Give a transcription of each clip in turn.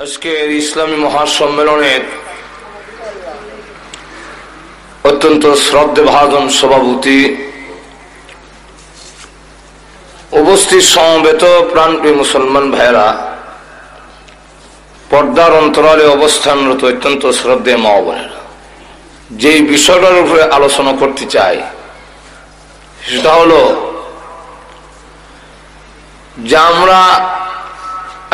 আজকের ইসলামী মহাসম্মেলনের অত্যন্ত শ্রদ্ধেভাজন সভাপতি, উপস্থিত সমবেত প্রাণপ্রিয় মুসলমান ভাইরা, পর্দার অন্তরালে অবস্থানরত অত্যন্ত শ্রদ্ধেয় মা বোনেরা, যেই বিষয়টার উপরে আলোচনা করতে চাই সেটা হলো যে আমরা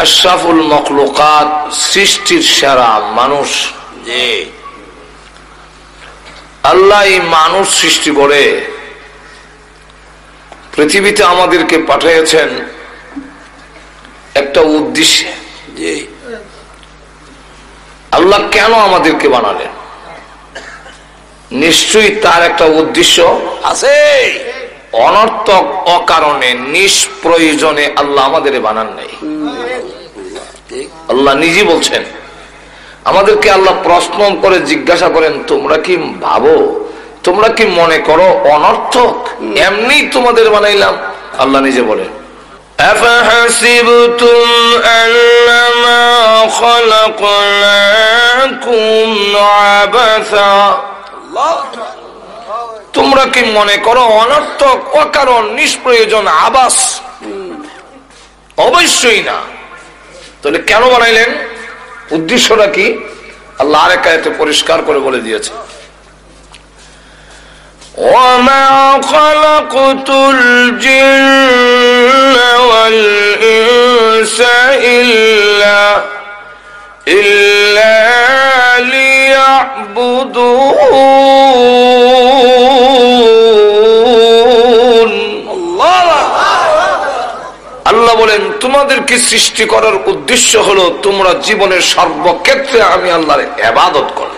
আশরাফুল মখলুকাত, সৃষ্টির সেরা মানুষ, যে আল্লাহ এই মানুষ সৃষ্টি করে পৃথিবীতে আমাদেরকে পাঠিয়েছেন একটা উদ্দেশ্যে। যে আল্লাহ কেন আমাদেরকে বানালেন, নিশ্চয়ই তার একটা উদ্দেশ্য আছে। অনর্থক অকারণে নিষ্প্রয়োজনে আল্লাহ আমাদের বানান নাই। আল্লাহ নিজে বলছেন, আমাদেরকে আল্লাহ প্রশ্ন করে জিজ্ঞাসা করেন, তোমরা কি ভাবো, তোমরা কি মনে করো অনর্থক এমনি তোমাদের বানাইলাম? আল্লাহ নিজে বলেন, আফাহাসিবতুম আন্নামা খালাকনাকুম আবাসা, তোমরা কি মনে করো অনর্থক অকারণ নিষ্প্রয়োজন আবাস? অবশ্যই না। তাহলে কেন বানাইলেন, উদ্দেশ্যটা কি? আল্লাহ আরেক আয়াতে পরিষ্কার করে বলে দিয়েছে, ওয়ামা খালাকতুল জিন্না ওয়াল ইনসা ইল্লা লিয়াবুদুন। আল্লাহ বলেন, তোমাদেরকে সৃষ্টি করার উদ্দেশ্য হলো তোমরা জীবনের সর্বক্ষেত্রে আমি আল্লাহর ইবাদত করো,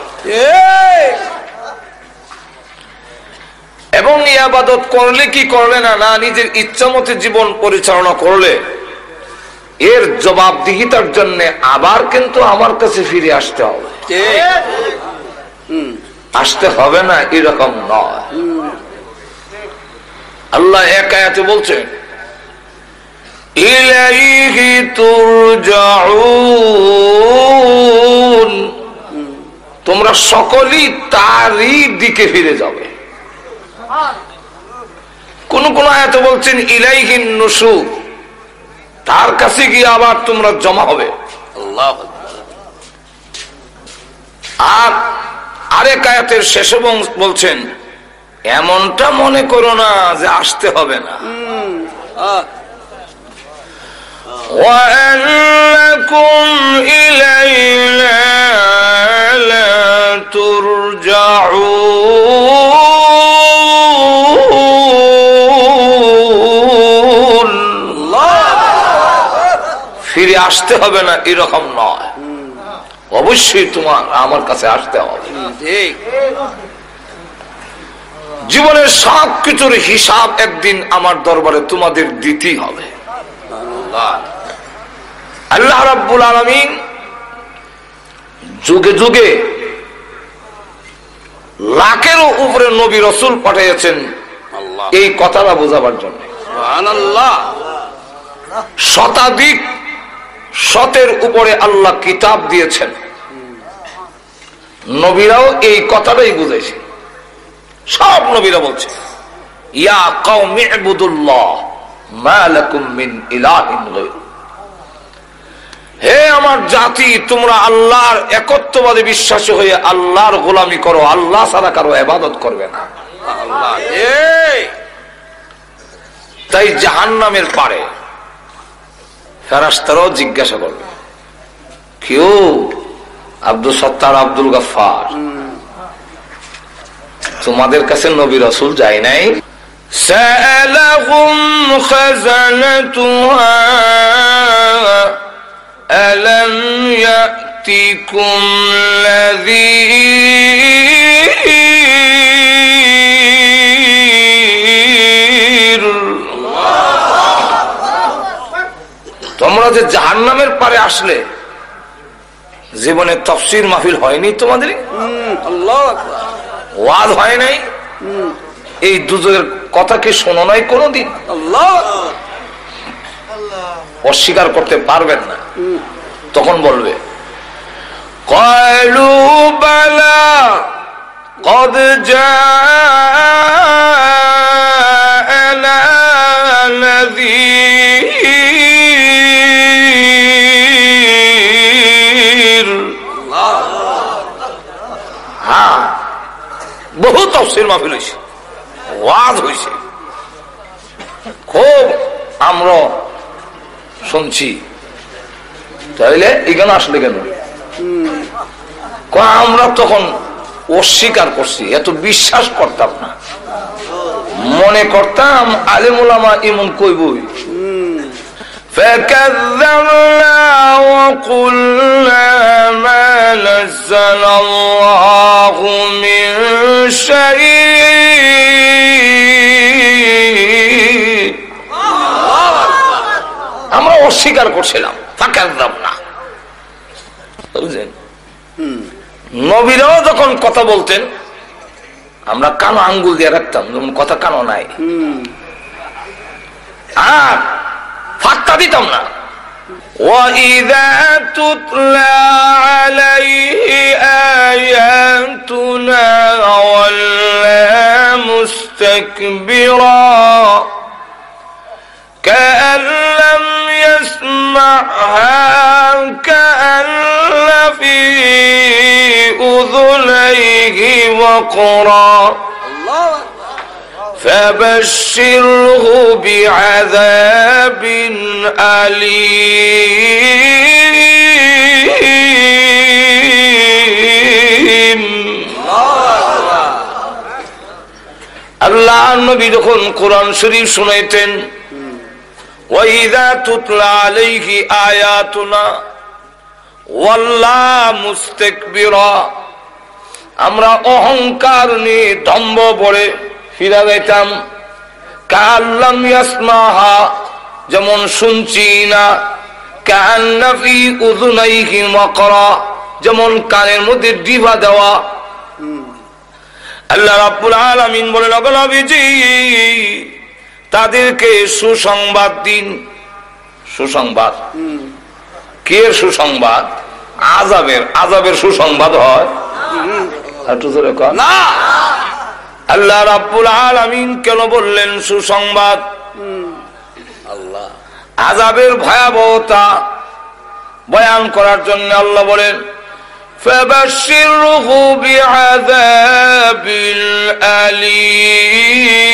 এবং ইবাদত করলে কি করলে না, না নিজের ইচ্ছা মতে জীবন পরিচালনা করলে এর জবাবদিহিতার জন্য আবার কিন্তু আমার কাছে ফিরে আসতে হবে। আসতে হবে না এরকম নয়। আল্লাহ এক আয়াতে বলছেন, ইলাইহি তুরজাউন, তোমরা সকলেই তারই দিকে ফিরে যাবে। কোন কোন আয়াতে বলছেন ইলাইহিন নুশুর, তার কাছে গিয়ে আবার তোমরা জমা হবে। আল্লাহ। আর আরেক আয়াতের শেষে বলছেন, এমনটা মনে করো না যে আসতে হবে না। وَأَنَّكُمْ إِلَيْنَا لَا تُرْجَعُونَ, ফিরে আসতে হবে না এরকম নয়, অবশ্যই তোমার আমার কাছে আসতে হবে। জীবনের সব কিছুর হিসাব একদিন আমার দরবারে তোমাদের দিতেই হবে। আল্লাহ রাব্বুল আলামিন যুগে যুগে লাখেরও উপরে নবী রাসূল পাঠিয়েছেন এই কথাটা বোঝাবার জন্য। সুবহানাল্লাহ। শতাধিক শতের উপরে আল্লাহ কিতাব দিয়েছেন, নবীরাও এই কথাটাই বুঝাইছে। সব নবীরা বলছে, ইয়া কওমি ইবুদুল্লাহ মা লাকুম মিন ইলাহিন গায়রু, হে আমার জাতি, তোমরা আল্লাহর একত্ববাদে বিশ্বাসী হয়ে আল্লাহর গোলামি করো, আল্লাহ ছাড়া কারো ইবাদত করবে না। তাই জাহান্নামের পারে ফেরেশতারাও জিজ্ঞাসা করবে, কেউ আব্দুল সত্তার, আব্দুল গফফার, তোমাদের কাছে নবী রাসূল যায় নাই? সাআলাহুম খাযানাতুহা আলাম ইয়াতিকুম নাযীর, তোমরা যে জাহান্নামের পারে আসলে, জীবনে তাফসীর মাহফিল হয়নি তোমাদের? আল্লাহু আকবার। ওয়াজ হয় নাই? এই দুজনের কথা কি শোনো নাই কোনদিন? আল্লাহ। অস্বীকার করতে পারবেন না, তখন বলবে قالوا بلى قد جاءنا نذير হ্যাঁ বহু তাফসীর মাহফিল হয়েছে, ওয়াজ হয়েছে, খুব আমরা শুনছি। তাইলে এখানে আসলে কেন? আমরা তখন অস্বীকার করছি, এত বিশ্বাস করতাম না, মনে করতাম আলেম ওলামা এমন কইবই। فكذبنا وقلنا ما نزل الله من شيء, আমরা অস্বীকার করছিলাম। ফাকাযযাবনা, বুঝলেন? নবীরাও যখন কথা বলতেন আমরা কানো আঙ্গুল দিয়ে রাখতাম, যেমন কথা কানো নাই, আর ফাত্তা দিতাম না। وَإِذَا تُتْلَى عَلَيْهِ آيَاتُنَا وَلَّى مُسْتَكْبِرًا كَأَن لَّمْ يَسْمَعْهَا كَأَنَّ فِي أُذُنَيْهِ وَقْرًا فبشره بعذاب أليم। আল্লাহ নবী যখন কোরআন শরীফ শুনাইতেন, ওয়াইযা তুতলা আলাইহি আয়াতুনা ওয়াল্লা মুস্তাকবিরা, আমরা অহংকার নিয়ে দম্ভ পড়ে ফিরা যাইতাম। কাল্লাম ইয়াসমাহা, যেমন শুনছি না। কান্না ফি উযুনাইহি ওয়াকরা, যেমন কানের মধ্যে ডিভা দেওয়া। আল্লাহ রাব্বুল আলামিন বলেন, ওগো নবীজি তাদেরকে সুসংবাদ দিন। সুসংবাদ কে? সুসংবাদ আযাবের। আযাবের সুসংবাদ হয় একটু জোরে কর না। আল্লাহ রাব্বুল আলামিন কেন বললেন সুসংবাদ? আল্লাহ আযাবের ভয়াবহতা বয়ান করার জন্য আল্লাহ বলেন, ফাবাশশিরহু বিআযাবিল আলীম,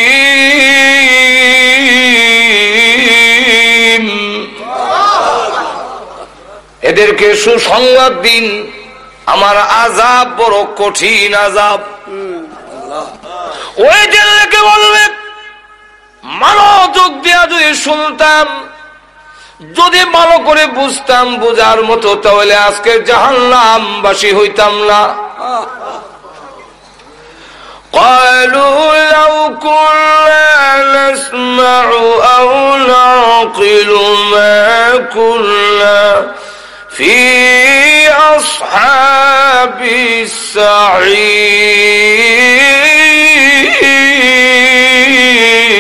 এদেরকে সুসংবাদ দিন, আমার আযাব বড় কঠিন আযাব। ওই জেলকে বলবে, মনোযোগ দিয়া যদি শুনতাম, যদি ভালো করে বুঝতাম, বোঝার মতো, তাহলে আজকে জাহান্নামবাসী হইতাম না। قالوا لو كنا نسمع أو نعقل ما كنا في أصحاب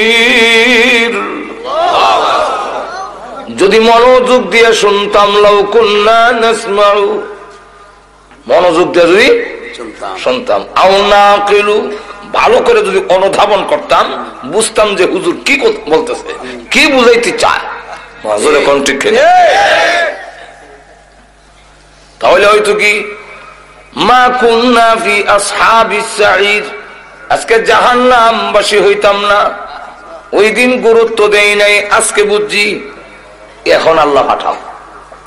السعير, যদি মনোযোগ দিয়ে শুনতাম, লাউ কুন্না নাসমাউ, মনোযোগ দিয়ে যদি শুনতাম, আও নাকিলু, ভালো করে যদি অনুধাবন করতাম, বুঝতাম যে হুজুর কি বলতেছে, কি বুঝাইতে চায়, তাহলে হয়তো কি মা কুন্না ফি আসহাবিস সাঈর, আজকে জাহান্নামবাসী হইতাম না। ওই দিন গুরুত্ব দেই নাই, আজকে বুঝছি। এখন আল্লাহ পাঠাও,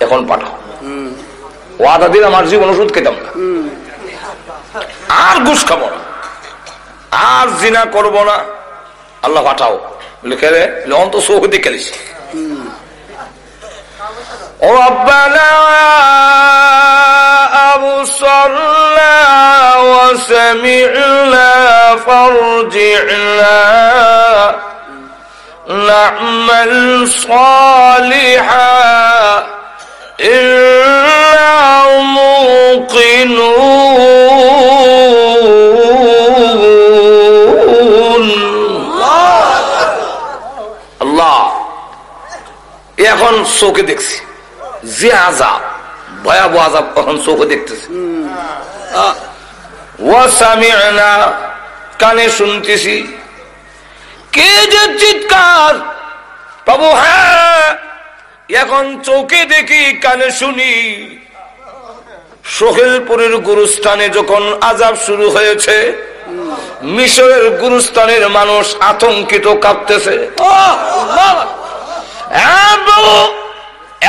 এখন পাঠাও। ওয়াদা দিন আমার জীবন ওষুধ খেতাম না, আর ঘুষ খাবো না, আর জিনা করব না, আল্লাহ পাঠাও। লিখে রে অন্ত সৌদি খেলিস। ربنا أبصرنا وسمعنا فارجعنا نعمل صالحا إنا موقنون। আল্লাহ এখন চোখে দেখছি যে আযাব, ভয়াবহ আযাব এখন চোখে দেখতেছি। ওয়া সামি'না, কানে শুনতেছি। কে যে চিৎকার বাবু, হ্যাঁ এখন চোখে দেখি কানে শুনি। সোহেলপুরের গুরুস্থানে যখন আযাব শুরু হয়েছে, মিশরের গুরুস্থানের মানুষ আতঙ্কিত কাঁপতেছে।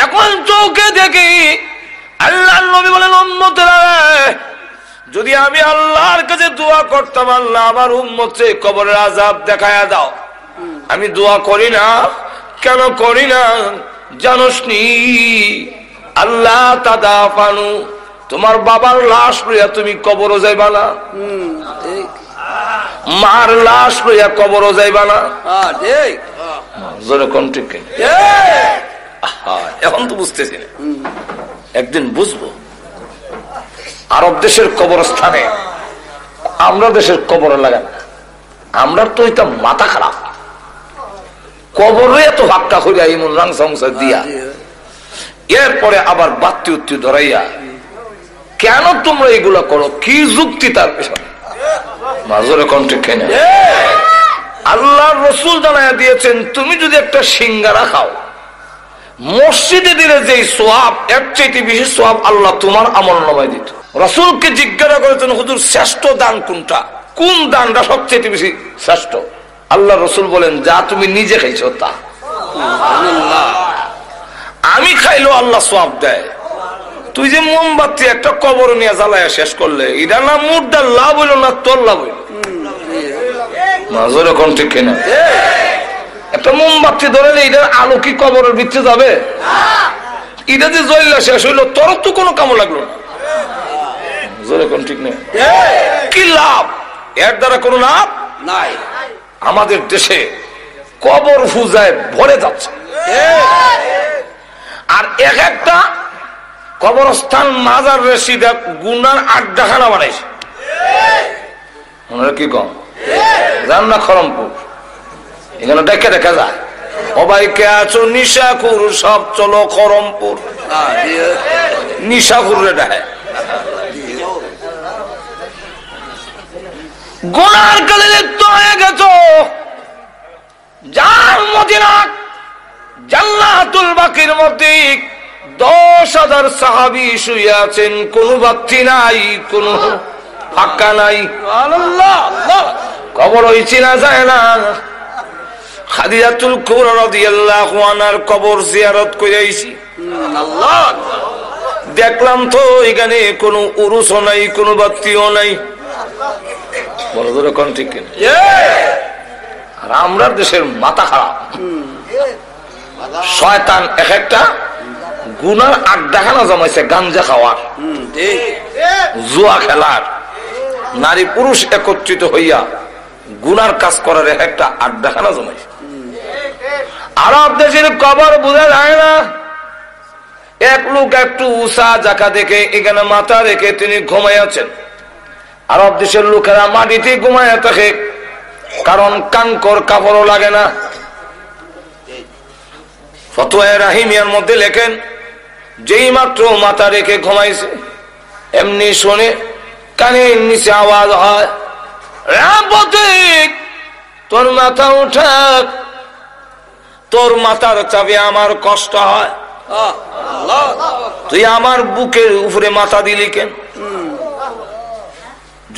এখন চোখে দেখি আল্লাহর নবী বলেন, উম্মতেরা যদি আমি আল্লাহর কাছে দোয়া করতাম, আল্লাহ আমার উম্মতকে কবরের আযাব দেখায়া দাও, আমি দোয়া করি না। কেন করি না জানোস নি? আল্লাহ তাদাফানু, তোমার বাবার লাশ লইয়া তুমি কবরও যাইবা না, মার লাশ লইয়া কবরও যাইবা না। এখন তো বুঝতেছি না, একদিন বুঝবো। আরব দেশের কবরস্থানে আমরা দেশের কবর লাগান, আমরা তো এটা মাথা খারাপ। কবরে এত ভাক্কা করিয়া এমন রাং সংসার দিয়া, এরপরে আবার বাত্তি উত্তি ধরাইয়া, কেন তোমরা এগুলা করো? কি যুক্তি তার পেছনে? মাজরে কণ্ঠে খেয়ে নেয়। আল্লাহ রসুল জানাইয়া দিয়েছেন, তুমি যদি একটা সিঙ্গারা খাও, মসজিদে দিলে যে সোয়াব, এর চাইতে বেশি সোয়াব আল্লাহ তোমার আমলনামায় দিত। রাসূলকে জিজ্ঞাসা করেছেন, হুজুর শ্রেষ্ঠ দান কোনটা? কোন দানটা সবচেয়ে বেশি শ্রেষ্ঠ? আল্লাহ রসুল বলেন, যা তুমি নিজে খাইছো তা। আমি খাইলেও আল্লাহ সোয়াব দেয়। তুই যে মোমবাতি একটা কবর নিয়ে জ্বালায় শেষ করলে, এটা না মুডটা লাভ হইল না তোর লাভ হইল? মাজরে কোন ঠিক কিনা? একটা মোমবাতি ধরলে এটার আলো কি কবরের ভিতরে যাবে? এটা যে জ্বললা শেষ হইলো, তোর তো কোনো কামো লাগলো না। জোরে কোন ঠিক নেই? কি লাভ? এর দ্বারা কোনো লাভ নাই। আমাদের দেশে কবর পূজায় ভরে যাচ্ছে, আর এক একটা কবরস্থান মাজার রেসিদা গুনার আড্ডাখানা বানাইছে। কি কম জান না? খরমপুর এখানে দেখে দেখা যায়, সবাইকে আছো নিশাখুর, সব চলো খরমপুর। নিশাখুর রে দেখে গুনার কালে লিপ্ত হয়ে গেছ। যার মদিনা জান্নাতুল বাকির মধ্যে 10,000 সাহাবী শুয়ে আছেন, কোন বাক্তি নাই, কোন ফাঁকা নাই। কবর ওই চেনা যায় না। খাদিজাতুল কুবরা রাদিয়াল্লাহু আনহার কবর জিয়ারত করে আইছি। দেখলাম তো এখানে কোনো উরুসও নাই, কোনো বাক্তিও নাই। বড় ধরে কোন ঠিক কিনা? আর আমরা দেশের মাথা খারাপ। শয়তান এক একটা গুনার আড্ডাখানা জমাইছে, গাঞ্জা খাওয়ার, জুয়া খেলার, নারী পুরুষ একত্রিত হইয়া গুনার কাজ করার এক একটা আড্ডাখানা জমাইছে। আরব দেশের কবর বোঝা যায় না। এক লোক একটু উষা জায়গা দেখে এখানে মাথা রেখে তিনি ঘুমাইয়াছেন। আরব দেশের লোকেরা মাটিতে ঘুমাইয়া থাকে, কারণ কাঙ্কর কাপড়ও লাগে না। ফতোয়া রাহিমিয়ার মধ্যে লেখেন, যেই মাত্র মাথা রেখে ঘুমাইছে, এমনি শোনে কানের নিচে আওয়াজ হয়, তোর মাথা উঠাক, তোর মাথার চাপে আমার কষ্ট হয়, তুই আমার বুকের উপরে মাথা দিলি কেন?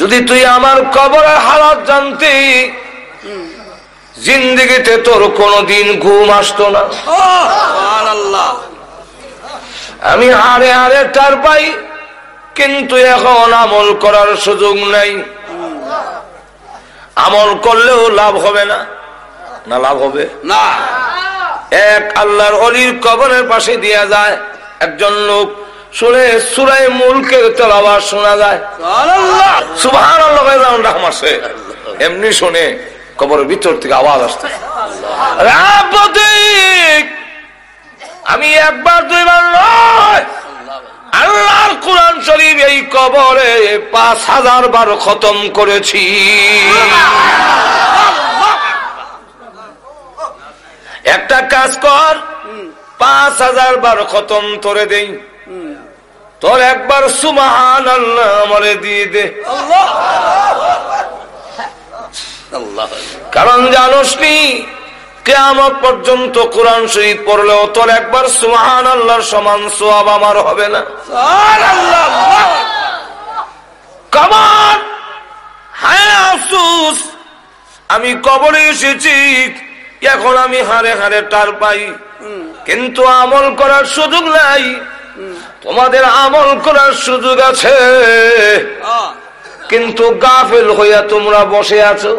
যদি তুই আমার কবরের হালাত জানতি, জিন্দেগিতে তোর কোনদিন ঘুম আসতো না। আমি হারে হারে টার পাই, কিন্তু এখন আমল করার সুযোগ নাই। আমল করলেও লাভ হবে না। না লাভ হবে না। এক আল্লাহর ওলির কবরের পাশে দিয়া যায় একজন লোক, শুনে সূরা মুলকের তেলাওয়াত শোনা যায়। সুবহানাল্লাহ, এমনি শুনে কবরের ভিতর থেকে আওয়াজ আসছে, আমি একবার দুইবার নয়, আল্লাহর কোরআন শরীফ এই কবরে 5000 বার খতম করেছি। একটা কাজ কর, 5000 বার খতম করে দেই, তোর একবার সুবহানাল্লাহ আমারে দিয়ে দে। কারণ জানোস নি কিয়ামত পর্যন্ত কোরআন শরীফ পড়লেও তোর একবার সুবহানাল্লাহর সমান সওয়াব আমার হবে না। সুবহানাল্লাহ। কামান হায় আফসোস, আমি কবরে এসেছি, এখন আমি হারে হারে টার পাই, কিন্তু আমল করার সুযোগ নাই। তোমাদের আমল করার সুযোগ আছে, কিন্তু গাফেল হইয়া তোমরা বসে আছো।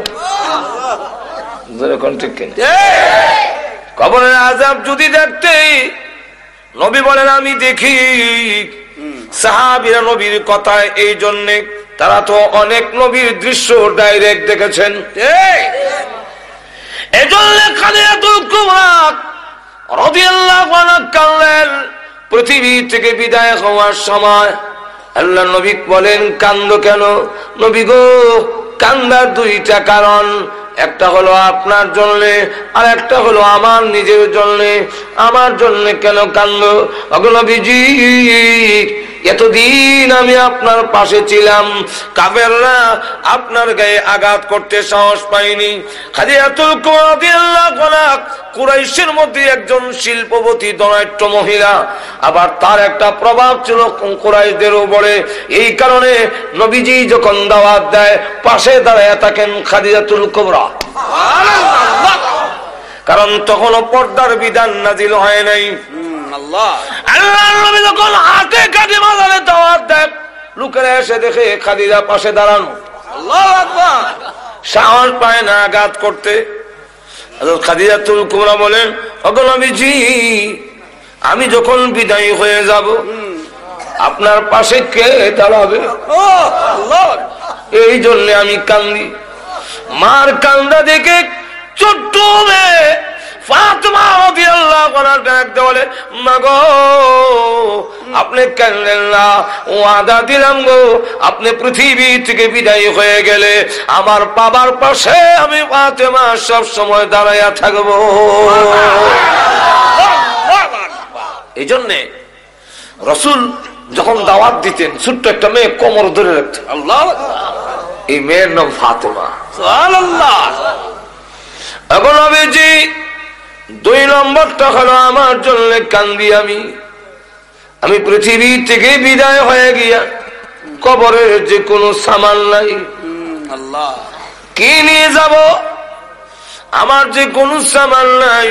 কবরের আযাব যদি দেখতে, নবী বলেন আমি দেখি। সাহাবীরা নবীর কথায় এই জন্যে, তারা তো অনেক নবীর দৃশ্য ডাইরেক্ট দেখেছেন। এজন্য খাদিজাতুল কুবরা রাদিয়াল্লাহু আনহা কাঁদলেন। পৃথিবী থেকে বিদায় হওয়ার সময় আল্লাহ নবী বলেন, কান্দো কেন? নবী গো, কান্দার দুইটা কারণ, একটা হলো আপনার জন্য, আর একটা হলো আমার নিজের জন্য। আমার জন্য কেন কান্দো? ওগো নবীজি, এতদিন আমি আপনার পাশে ছিলাম, কাফেররা আপনার গায়ে আঘাত করতে সাহস পাইনি। খাদিজাতুল কুবরা রাদিয়াল্লাহু আনহা কুরাইশের মধ্যে একজন শিল্পবতী ধনাঢ্য মহিলা, আবার তার একটা প্রভাব ছিল কুরাইশদের উপরে। এই কারণে নবীজি যখন দাওয়াত দেয়, পাশে দাঁড়ায় থাকেন খাদিজাতুল কুবরা। কারণ তখনও পর্দার বিধান নাজিল হয় নাই। আল্লাহর নবী যখন হাতে কাঁধে মাজারে দাওয়াত দেন, লোকেরা এসে দেখে খাদিজা পাশে দাঁড়ানো। আল্লাহু আকবার। সাহস পায় না আঘাত করতে। খাদিজাতুল কুবরা বলেন, ওগো নবীজি, আমি যখন বিদায়ী হয়ে যাব, আপনার পাশে কে দাঁড়াবে? এই জন্য আমি কান্দি। মার কান্দা দেখে ছোট্ট মেয়ে ফাতেমা রাদিয়াল্লাহু আনহা ডাকতে বলে, মা গো, আপনি কাঁদলেন না, ওয়াদা দিলাম গো, আপনি পৃথিবী থেকে বিদায় হয়ে গেলে আমার বাবার পাশে আমি ফাতেমা সব সময় দাঁড়াইয়া থাকবো। এই জন্যে রাসূল যখন দাওয়াত দিতেন, ছোট্ট একটা মেয়ে কোমর ধরে রাখতেন। আল্লাহ, এই মেয়ের নাম ফাতেমা। সুবহানাল্লাহ। এখন নবীজি, 2 নম্বরটা হলো আমার জন্য কান্দি আমি পৃথিবী থেকে বিদায় হয়ে গিয়া কবরের যে কোনো সামান নাই, আল্লাহ কি নিয়ে যাব? আমার যে কোনো সামান নাই।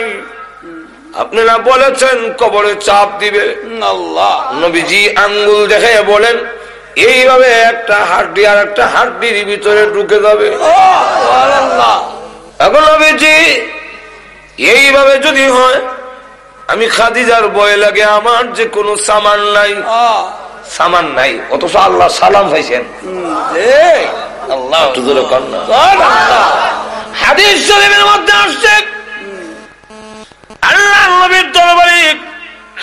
আপনারা বলেছেন কবরে চাপ দিবে। আল্লাহ নবীজি আঙ্গুল দেখে বলেন, এইভাবে একটা হাড্ডি আর একটা হাড্ডির ভিতরে ঢুকে যাবে। এখন নবীজি, এইভাবে যদি হয়, আমি খাদিজার ভয় লাগে, আমার যে কোনো সামান নাই, অথচ আল্লাহ সালাম পাইছেন। আল্লাহ হাদিস শরীফের মধ্যে আসছে, আল্লাহ নবীর দরবারে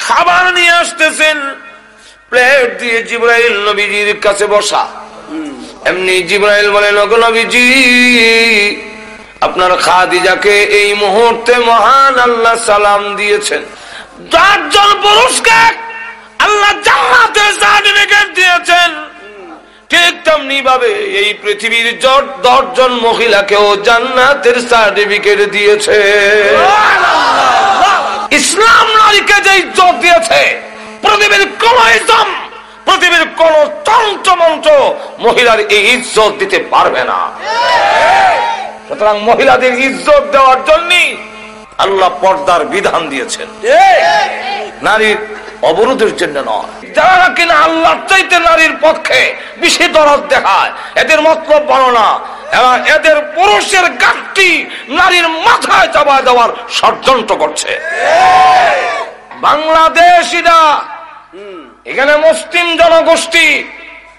খাবার নিয়ে আসতেছেন, প্লেট দিয়ে জিবরাইল নবীজির কাছে বসা। এমনি জিবরাইল বলেন, ওগো নবীজি, আপনার খাদিজাকে এই মুহূর্তে মহান আল্লাহ সালাম দিয়েছেন। 10 জন পুরুষকে আল্লাহ জান্নাতের সার্টিফিকেট দিয়েছেন, ঠিক তেমনি ভাবে এই পৃথিবীর 10 জন মহিলাকেও জান্নাতের সার্টিফিকেট দিয়েছে। ইসলাম নারীকে যে ইজ্জত দিয়েছে, পৃথিবীর কোন ইসলাম, পৃথিবীর কোন তন্ত্রমন্ত্র মহিলার এই ইজ্জত দিতে পারবে না। সুতরাং মহিলাদের ইজ্জত দেওয়ার জন্য আল্লাহ পর্দার বিধান দিয়েছেন, নারীর অবরোধের জন্য নয়। যারা কিনা আল্লাহর চাইতে নারীর পক্ষে বেশি দরদ দেখায়, এদের মতলব বলো না, এদের পুরুষের গাঁটটি নারীর মাথায় চাপা দেওয়ার ষড়যন্ত্র করছে। বাংলাদেশিরা এখানে মুসলিম জনগোষ্ঠী,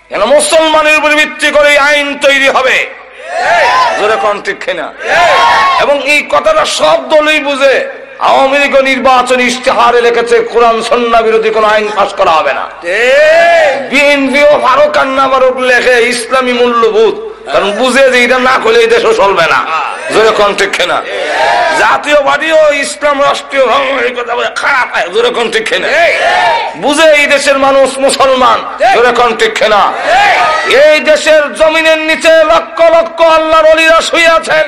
এখানে মুসলমানের উপর ভিত্তি করে আইন তৈরি হবে, এবং এই কথাটা সব দলই বুঝে। আওয়ামী লীগ নির্বাচন ইশতেহারে লিখেছে কোরআন সুন্নাহ বিরোধী কোন আইন পাস করা হবে না। বিএনপিও ফারুক আন্না লেখে ইসলামী মূল্যবোধ, কারণ বুঝে যে এটা না করলে এই দেশও চলবে না। জোরে কোন ঠিক না? জাতীয়বাদীও ইসলাম রাষ্ট্রীয় খারাপ, জোরে কোন ঠিক না? বুঝে এই দেশের মানুষ মুসলমান, জোরে কোন ঠিক না? এই দেশের জমিনের নিচে লক্ষ লক্ষ আল্লাহর ওলিরা শুয়ে আছেন,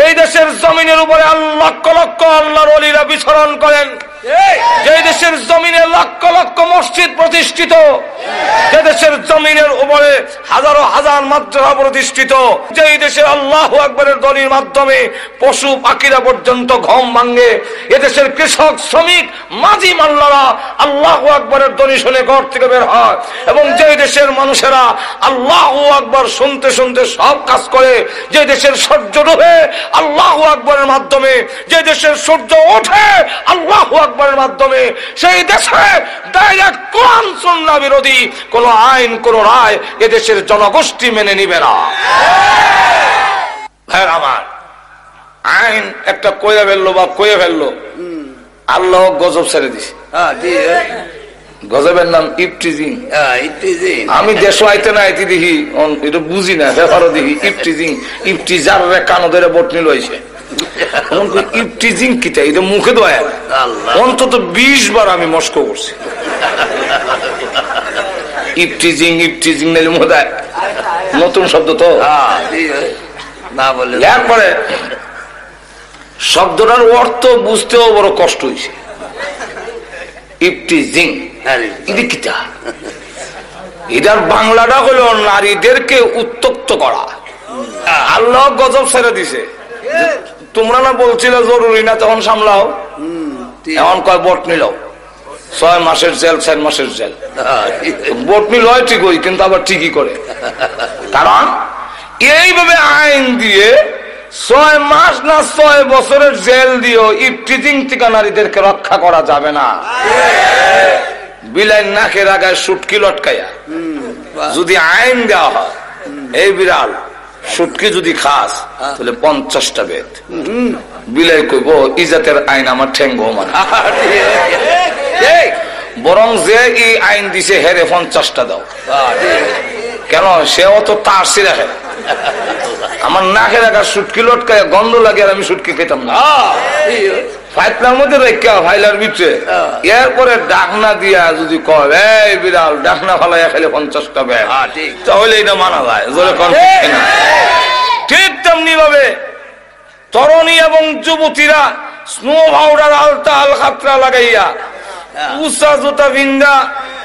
এই দেশের জমিনের উপরে লক্ষ লক্ষ আল্লাহর ওলিরা বিচরণ করেন, যে দেশের জমিনে লক্ষ লক্ষ মসজিদ প্রতিষ্ঠিত, যে দেশের জমিনের উপরে হাজারো হাজার মাদ্রাসা প্রতিষ্ঠিত, যে দেশের আল্লাহু আকবারের ধ্বনির মাধ্যমে পশু পাখিরা পর্যন্ত ঘুম ভাঙে, এদেশের কৃষক শ্রমিক মাঝি মাল্লারা আল্লাহু আকবারের ধ্বনি শুনে ঘর থেকে বের হয়, এবং যে দেশের মানুষেরা আল্লাহু আকবার শুনতে শুনতে সব কাজ করে, যে দেশের সূর্য ডুবে আল্লাহু আকবারের মাধ্যমে, যে দেশের সূর্য ওঠে আল্লাহু আকবারের মাধ্যমে, সেই দেশে ডাইরেক্ট কোরআন সুন্নাহ বিরোধী কোন আইন কোন রায় এদেশের জনগোষ্ঠী মেনে নিবে না। ভাই আমার, আইন একটা কয়ে ফেললো বা কয়ে ফেললো, আল্লাহ গজব ছেড়ে দিছে। গজবের নাম ইফটিজিং। আমি দেশ আইতে না আইতে দেখি, এটা বুঝি না, ব্যাপারও দেখি ইফটিজিং, ইফটিজার কানো ধরে বটনি লইছে। ইফটিজিং কিটা? এটা মুখে দয়া অন্তত 20 বার আমি মস্ক করছি। ইফটিজিং ইফটিজিং নাইলে মোদায় নতুন শব্দ তো না বলে, এরপরে শব্দটার অর্থ বুঝতেও বড় কষ্ট হয়েছে। ইফটিজিং এটা কিটা? এটার বাংলাটা হলো নারীদেরকে উত্তক্ত করা। আল্লাহ গজব ছেড়ে দিছে। তোমরা না বলছিল জরুরি না, তখন সামলাও, এমন কয় বটনি লও, 6 মাসের জেল 4 মাসের জেল। বটনি লয় ঠিকই, কিন্তু আবার ঠিকই করে, কারণ এইভাবে আইন দিয়ে 6 মাস না 6 বছরের জেল দিও ইফটিজিং থেকে নারীদেরকে রক্ষা করা যাবে না। বিলাই নাকের আগায় সুটকি লটকাইয়া যদি আইন দেওয়া হয়, এই বিড়াল সুটকি যদি খাস তাহলে 50টা বেদ। বিলাই কইব ইজাতের আইন আমার ঠেঙ্গো মানে, বরং যে এই আইন দিছে হেরে 50টা দাও। কেন? সেও তো তার সিরা খেলে। আমার নাকের রাখা সুটকি লটকায় গন্ধ লাগে, আর আমি সুটকি খেতাম না। ফাইলার মধ্যে রেখা ফাইলার ভিতরে, এরপরে ডাকনা দিয়া যদি কয় এই বিড়াল ডাকনা ফালাইয়া খেলে 50টা বেদ, তাহলে এটা মানা যায়। ঠিক তেমনি ভাবে তরুণী এবং যুবতীরা স্নো পাউডার আলতা আল খাতরা লাগাইয়া, উঁচা জুতা বিন্দা,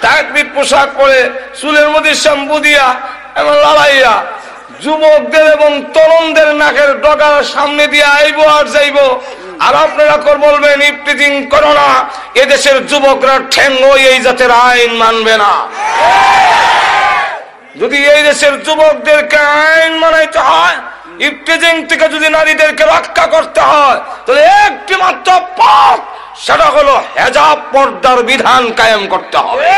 টাইট পোশাক পরে, চুলের মধ্যে শ্যাম্পু দিয়া এবং লাগাইয়া যুবকদের এবং তরুণদের নাকের ডগার সামনে দিয়ে আইবো আর যাইবো। আর আপনারা বলবেন ইফটিজিং করো না, এদেশের যুবকরা ঠেঙ্গো এই জাতের আইন মানবে না। যদি এই দেশের যুবকদেরকে আইন মানাইতে হয়, ইফটিজিং থেকে যদি নারীদেরকে রক্ষা করতে হয়, তাহলে একটি মাত্র পথ, সেটা হলো হেজাব পর্দার বিধান কায়েম করতে হবে।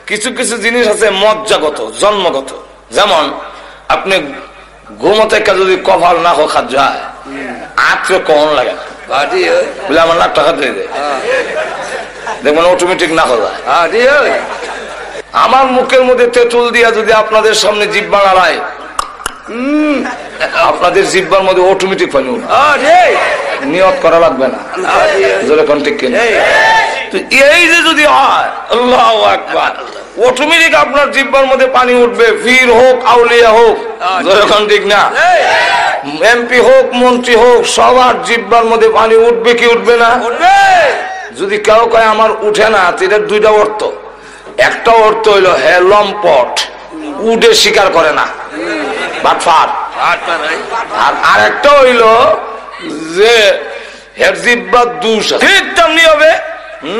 কিছু কিছু জিনিস আছে মজ্জাগত, জন্মগত, যেমন আপনি ঘুমোতে যদি কপাল না খাত যায়, আত্রে কখন লাগে না বলে আমার নাক টাকা দিয়ে দেয়, দেখবেন অটোমেটিক না যায়। আমার মুখের মধ্যে তেঁতুল দিয়া যদি আপনাদের সামনে জিব্বা নাড়ায়, আপনাদের জিব্বার মধ্যে অটোমেটিক পানি উঠবে, নিয়ত করা লাগবে না। ঠিক কিনা? এই যে যদি হয়, আল্লাহু আকবার, অটোমেটিক আপনার জিব্বার মধ্যে পানি উঠবে। পীর হোক, আউলিয়া হোক, যখন ঠিক না, এমপি হোক, মন্ত্রী হোক, সবার জিব্বার মধ্যে পানি উঠবে কি উঠবে না? যদি কেউ কয় আমার উঠে না, এটার 2টা অর্থ। একটা অর্থ হইল হে লম্পট, উঠে স্বীকার করে না, বাটফার। আর আরেকটা হইল যে হের জিব্বার দোষ। ঠিক তেমনি হবে,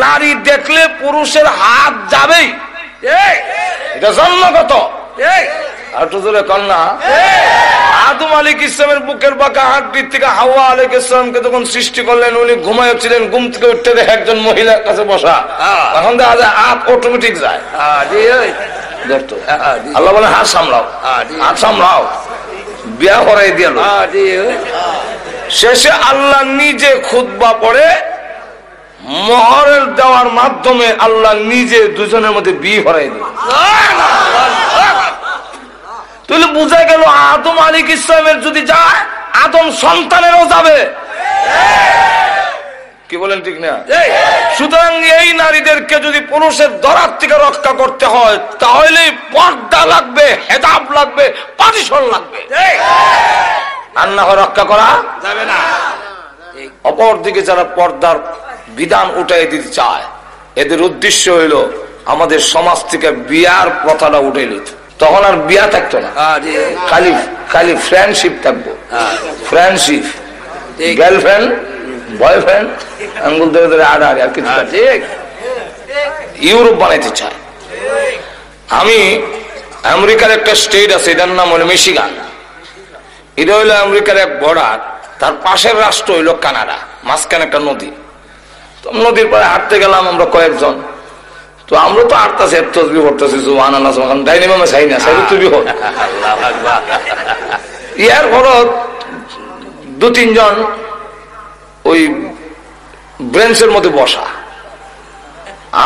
নারী দেখলে পুরুষের হাত যাবেই, এটা জন্মগত। আর তো জোরে কন্যা, আদম আলাইহিস ইসলামের বুকের বাঁকা হাড্ডির থেকে হাওয়া আলাইহিস ইসলামকে যখন সৃষ্টি করলেন, উনি ঘুমাইছিলেন, ঘুম থেকে উঠতে দেখে একজন মহিলার কাছে বসা, তখন দেখা যায় হাত অটোমেটিক যায়। আল্লাহ বলে হাত সামলাও, হাত সামলাও, বিয়া করাই দিয়ে। শেষে আল্লাহ নিজে খুতবা পড়ে, মোহরের দেওয়ার মাধ্যমে আল্লাহ নিজে দুজনের মধ্যে বিয়ে করাই দিল। তো তাহলে বোঝা গেল আদম আলাইহিস সালামের যদি যায় আদম সন্তানেরও যাবে। কি বলেন ঠিক না? সুতরাং এই নারীদেরকে যদি পুরুষের দরার থেকে রক্ষা করতে হয় তাহলে পর্দা লাগবে, হেজাব লাগবে, পার্টিশন লাগবে, আর না হয় রক্ষা করা যাবে না। অপরদিকে যারা পর্দার বিধান উঠাই দিতে চায় এদের উদ্দেশ্য হইল আমাদের সমাজ থেকে বিয়ার প্রথাটা উঠে নিত, তখন আর বিয়া থাকতো না, খালি খালি ফ্রেন্ডশিপ থাকবো। ফ্রেন্ডশিপ, গার্লফ্রেন্ড বয়ফ্রেন্ড, আঙ্গুল ধরে ধরে আড়াআড়ি আর কিছু। ইউরোপ বানাইতে চায়। আমি আমেরিকার একটা স্টেট আছে, এটার নাম হলো মিশিগান। এটা হইলো আমেরিকার এক বর্ডার, তার পাশের রাষ্ট্র হইলো কানাডা, মাঝখানে একটা নদী। তো নদীর পরে হাঁটতে গেলাম আমরা কয়েকজন, তো আমরা তো হাঁটতেছি তসবিহ পড়তেছি, সুবহানাল্লাহ ডাইনামে চাই না সাইড তুই হোক। ইয়ার পর দু তিনজন ওই ব্রেঞ্চের মধ্যে বসা,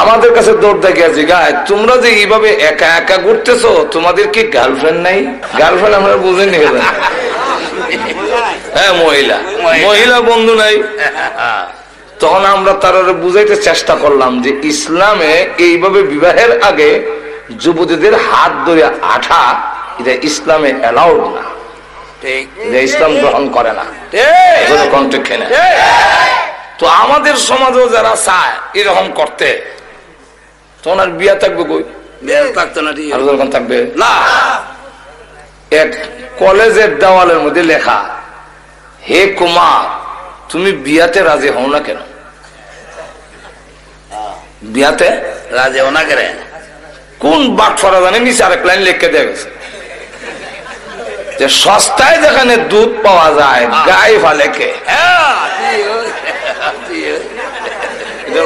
আমাদের কাছে দৌড় দেখিয়েছি, গায়ে তোমরা যে এইভাবে একা একা ঘুরতেছো, তোমাদের কি গার্লফ্রেন্ড নাই? গার্লফ্রেন্ড আমরা বুঝিনি। হ্যাঁ, মহিলা মহিলা বন্ধু নাই। তখন আমরা তারা বুঝাইতে চেষ্টা করলাম যে ইসলামে এইভাবে বিবাহের আগে যুবতীদের হাত ধরে আঠা, এটা ইসলামে অ্যালাউড না, ইসলাম গ্রহণ করে না। তো আমাদের সমাজেও যারা চায় এরকম করতে, তখন আর বিয়া থাকবে কই? থাকতো না, যখন থাকবে না। এক কলেজের দেওয়ালের মধ্যে লেখা, হে কুমার তুমি বিয়াতে রাজি হও না কেন? বিয়াতে রাজি হও না কেন? কোন বাট ফরা জানে নিচে আরেক লাইন লিখে দেওয়া গেছে যে সস্তায় যেখানে দুধ পাওয়া যায় গায়ে ফালে কে।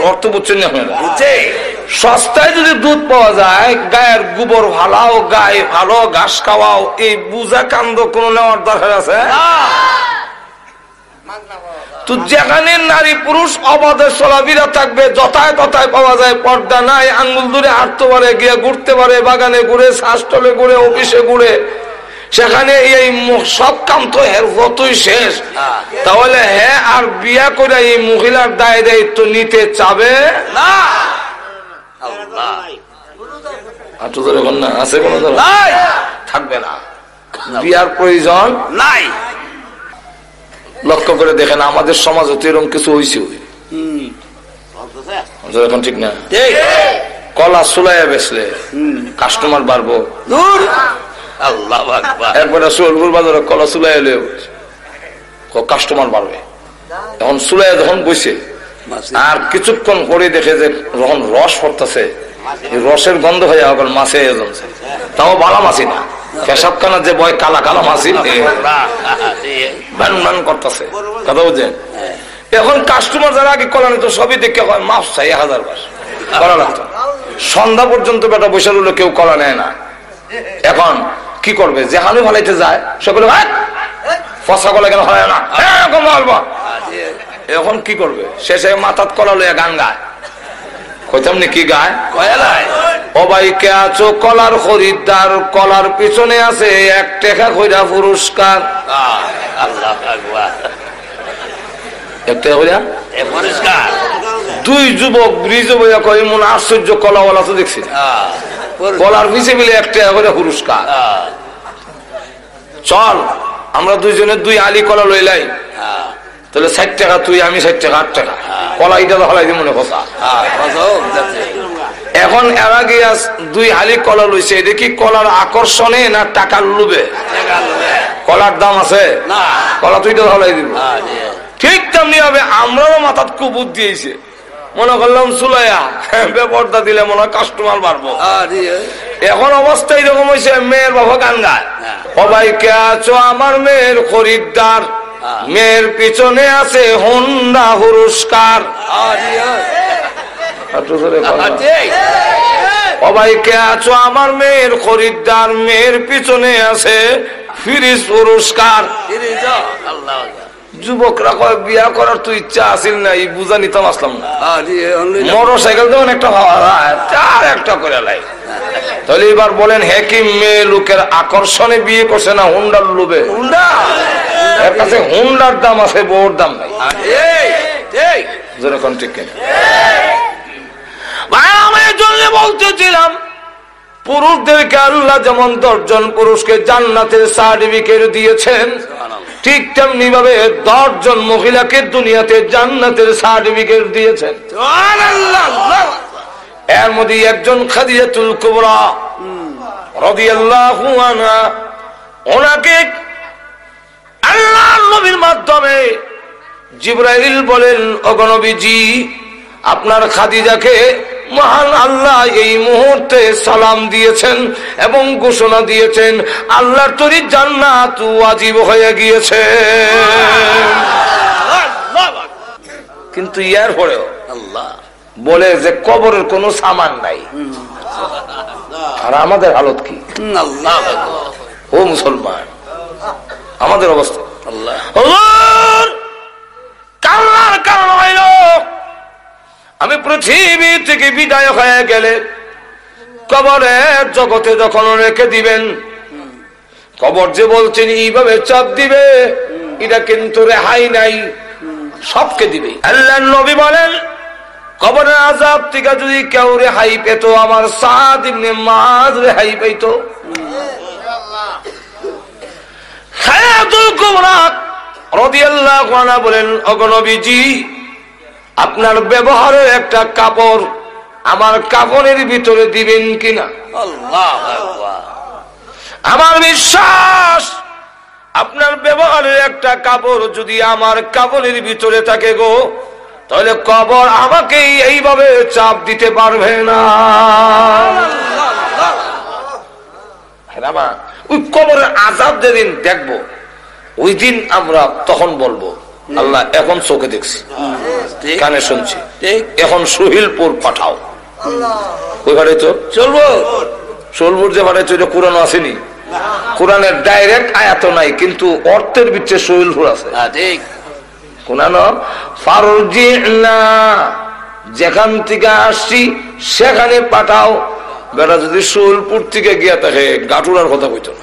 অর্থ বুঝছেন না আপনারা? সস্তায় যদি দুধ পাওয়া যায়, গায়ের গোবর ভালাও, গায়ে ভালো ঘাস খাওয়াও, এই বুঝা কান্দ কোন নেওয়ার দরকার আছে? তো যেখানে নারী পুরুষ অবাধে চলাফেরা থাকবে, যথায় তথায় পাওয়া যায়, পর্দা নাই, আঙ্গুল ধরে হাঁটতে পারে, গিয়ে ঘুরতে পারে, বাগানে ঘুরে, শ্বাসটলে ঘুরে, অফিসে ঘুরে, সেখানে এই সব কাম তো এর যতই শেষ। তাহলে হ্যাঁ আর বিয়া করে এই মহিলার দায় দায়িত্ব নিতে চাবে না। আছে কোন থাকবে না, বিয়ার প্রয়োজন নাই। লক্ষ্য করে দেখেন আমাদের সমাজে তো এরকম কিছু হয়েছে এখন, ঠিক না? কলা সুলাইয়া বেচলে কাস্টমার বাড়বো, একবারে সোলপুর বাজারে কলা সুলাই এলে কাস্টমার বাড়বে। এখন সুলাই যখন বসে আর কিছুক্ষণ পরে দেখে যে যখন রস পড়তেছে, রসের গন্ধ হয়ে এখন মাছে জমছে, তাও ভালো মাছি না, পেশাবখানা যে বয় কালা কালা মাছি ভান ভান করতেছে, কথা বুঝছেন? এখন কাস্টমার যারা আগে কলা নিত সবই দেখে হয় মাছ চাই 1000 বার কলা লাগতো, সন্ধ্যা পর্যন্ত বেটা বসে রইলো, কেউ কলা নেয় না। এখন কি করবে? যে হালু ভালাইতে যায় সকলে ফসা কলা কেন হয় না, এখন কি করবে? শেষে মাথাত কলা লইয়া গান গায়, কইতাম নি কি গায়? ও ভাই কে আছো কলার খরিদ্দার, কলার পিছনে আছে 1 টাকা কইরা পুরস্কার। দুই যুবক ব্রিজে বইয়া কই মন আশ্চর্য কলাওয়ালা তো দেখছি, কলার পিছে মিলে 1 টাকা করে পুরস্কার। চল আমরা দুইজনে 2 আলি কলা লইলাই, তাহলে 60 টাকা তুই, আমি 60 টাকা, 8 টাকা কলা, এটা তো হলাই মনে কথা। এখন এর আগে 2 হালি কলা লইছে, এটা কি কলার আকর্ষণে না টাকার লোভে? কলার দাম আছে না, কলা তুই তো হলাই দিব। ঠিক তেমনি হবে আমরাও মাথাত কুবুদ দিয়েছে, মনে করলাম সুলাইয়া পর্দা দিলে মনে হয় কাস্টমার বাড়বো। এখন অবস্থা এরকম হয়েছে, মেয়ের বাবা গান গায়, সবাই কে আছো আমার মেয়ের খরিদ্দার, মেয়ের পিছনে আছে হোন্ডা পুরস্কার। সবাই কে আছো আমার মেয়ের খরিদ্দার, মেয়ের পিছনে আছে ফ্রিজ পুরস্কার। যুবকরা কয় বিয়া করার তো ইচ্ছা আসিল না, এই বুঝা নিতাম আসলাম না, মোটর সাইকেল যেমন একটা আর একটা করে লাই তাহলে এবার বলেন হেকিম মেয়ে লোকের আকর্ষণে বিয়ে করছে না হুন্ডার লোভে? এর কাছে হুন্ডার দাম আছে, বউর দাম নাই। যেরকম ঠিক কিনা? আমি জন্য বলতেছিলাম পুরুষদেরকে আল্লাহ যেমন 10 জন পুরুষকে জান্নাতের সার্টিফিকেট দিয়েছেন, ঠিক তেমনি ভাবে 10 জন মহিলাকে দুনিয়াতে জান্নাতের সার্টিফিকেট দিয়েছেন। এর মধ্যে একজন খাদিজাতুল কুবরা রাদিয়াল্লাহু আনহা, ওনাকে আল্লাহর নবীর মাধ্যমে জিবরাইল বলেন, ওগো নবীজি আপনার খাদিজাকে মহান আল্লাহ এই মুহূর্তে সালাম দিয়েছেন এবং ঘোষণা দিয়েছেন আল্লাহর তৈরি জান্নাত ওয়াজিব হয়ে গিয়েছে। কিন্তু ইয়ার পরেও আল্লাহ বলে যে কবরের কোনো সামান নাই। আর আমাদের হালত কি? ও মুসলমান, আমাদের অবস্থা আল্লাহ কান্নার কারণ হইল আমি পৃথিবী থেকে বিদায় হয়ে গেলে কবরের জগতে যখন রেখে দিবেন, কবর যে বলছেন এইভাবে চাপ দিবে, এটা কিন্তু রেহাই নাই, সবকে দিবে। আল্লাহর নবী বলেন কবরের আযাব থেকে যদি কেউ রেহাই পেত, আমার সাদ ইবনে মুআয রেহাই পেত। খাদিজাতুল কুবরা রাদিয়াল্লাহু আনহা বলেন, ওগো নবীজি আপনার ব্যবহারের একটা কাপড় আমার কাপড়ের ভিতরে দিবেন কিনা? আমার বিশ্বাস আপনার ব্যবহারের একটা কাপড় যদি আমার কাপড়ের ভিতরে থাকে গো, তাহলে কবর আমাকে এইভাবে চাপ দিতে পারবে না। ওই কবরের আযাব যেদিন দেখবো, ওই দিন আমরা তখন বলবো আল্লাহ এখন চোখে দেখছি, কানে শুনছি, এখন সুহিলপুর পাঠাও। ওই ভাড়ে তো চলবো, সোলপুর যে ভাড়ে তো কোরআন আসেনি, কোরআনের ডাইরেক্ট আয়াত নাই, কিন্তু অর্থের ভিতরে সুহিলপুর আছে। যেখান থেকে আসছি সেখানে পাঠাও। বেটা যদি সোলপুর থেকে গিয়া থাকে গাটুরার কথা কইতো না,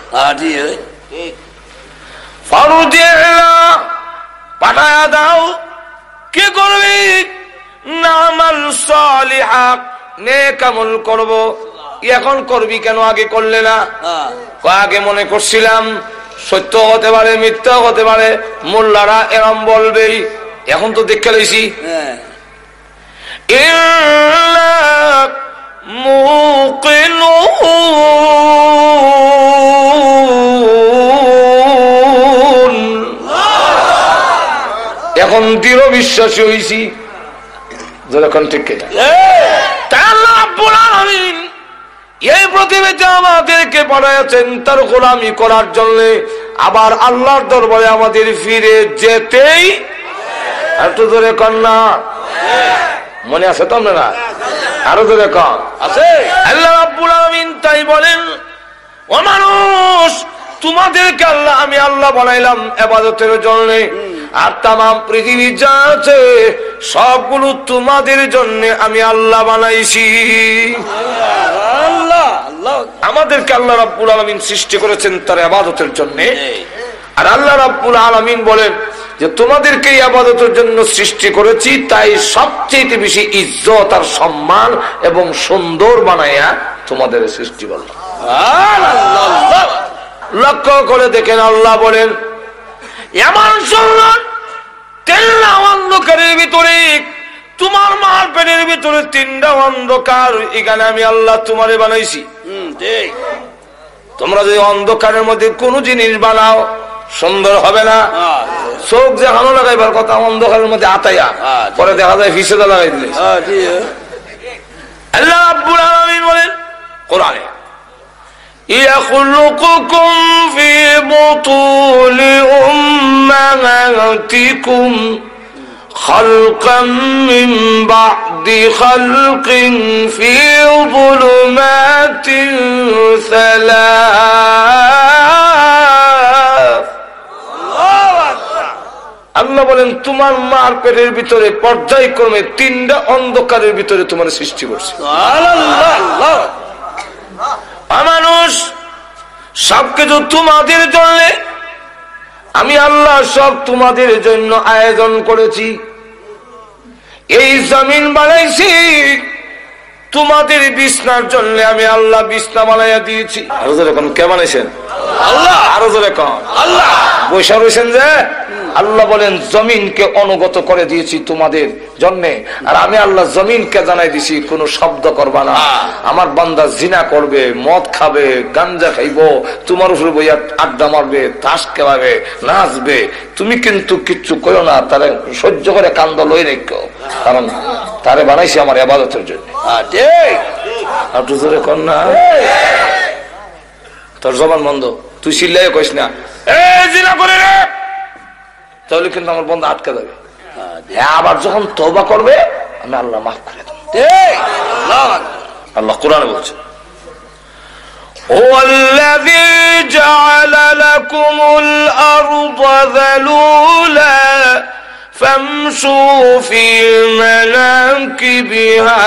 পাঠায়া দাও। কি করবি? নামাল সালিহা, নেক আমল করব। এখন করবি কেন, আগে করলে না? আগে মনে করছিলাম সত্য হতে পারে, মিথ্যা হতে পারে, মোল্লারা এরম বলবেই। এখন তো দেখে লইছি এখন দৃঢ় বিশ্বাসী হয়েছি। যখন ঠিক এই পৃথিবীতে আমাদেরকে পাঠাইছেন তার গোলামি করার জন্য, আবার আল্লাহর দরবারে আমাদের ফিরে যেতেই। একটু জোরে কন্যা মনে আছে তো আপনারা? আরো জোরে কন আছে। আল্লাহ রাব্বুল আলামিন তাই বলেন, ও মানুষ তোমাদেরকে আল্লাহ আমি আল্লাহ বানাইলাম ইবাদতের জন্য, আর তামাম পৃথিবী যা আছে সবগুলো তোমাদের জন্য আমি আল্লাহ বানাইছি। আমাদেরকে আল্লাহ রাব্বুল আলামিন সৃষ্টি করেছেন তার ইবাদতের জন্য। আর আল্লাহ রাব্বুল আলামিন বলেন যে তোমাদেরকে ইবাদতের জন্য সৃষ্টি করেছি, তাই সবচেয়ে বেশি ইজ্জত আর সম্মান এবং সুন্দর বানাইয়া তোমাদের সৃষ্টি করলাম। লক্ষ্য করে দেখেন আল্লাহ বলেন এমন সুন্দর তেলনা অন্ধকারের ভিতরে, তোমার মার পেটের ভিতরে 3টা অন্ধকার, এখানে আমি আল্লাহ তোমারে বানাইছি। তোমরা যদি অন্ধকারের মধ্যে কোন জিনিস বানাও সুন্দর হবে না। চোখ যে হানো লাগাইবার কথা অন্ধকারের মধ্যে আতাইয়া, পরে দেখা যায় ফিসেদা লাগাই দিলে। আল্লাহ রাব্বুল আলামিন বলেন কোরআনে, يخلقكم في بطون أمهاتكم خلقا من بعد خلق في ظلمات 3। আল্লাহ বলেন তোমার মার পেটের ভিতরে পর্যায়ক্রমে 3টা অন্ধকারের ভিতরে তোমার সৃষ্টি করছে। সবকিছু তোমাদের জন্য, আমি আল্লাহ সব তোমাদের জন্য আয়োজন করেছি। এই জমিন বানাইছি তোমাদের বিছনার জন্য, আমি আল্লাহ বিছনা বানাইয়া দিয়েছি। আরো জোরে কোন কে বানাইছেন? আল্লাহ। আরো জোরে কোন আল্লাহ। বৈশা রয়েছেন যে আল্লাহ বলেন জমিনকে অনুগত করে দিয়েছি তোমাদের জন্য, আর আমি আল্লাহ জমিনকে জানাই দিছি কোন শব্দ করবা না। আমার বান্দা জিনা করবে, মদ খাবে, গাঞ্জা খাইব, তোমার উপরে বইয়া আড্ডা মারবে, তাস খেলাবে, নাচবে, তুমি কিন্তু কিচ্ছু করো না, তারে সহ্য করে কান্দ লই রেখো, কারণ তারে বানাইছি আমার ইবাদতের জন্য। আর তুই জোরে কর না, তোর জবান বন্ধ, তুই চিল্লাই কইস না জিনা করে রে, তাহলে কিন্তু আমার বন্ধু আটকে যাবে। আবার যখন তওবা করবে আমি আল্লাহ মাফ করে দেব। আল্লাহ কোরআনে বলছে ওয়াল্লাযী জাআলা লাকুমুল আরদা যালুলা ফামশু ফি মানাকিবিহা।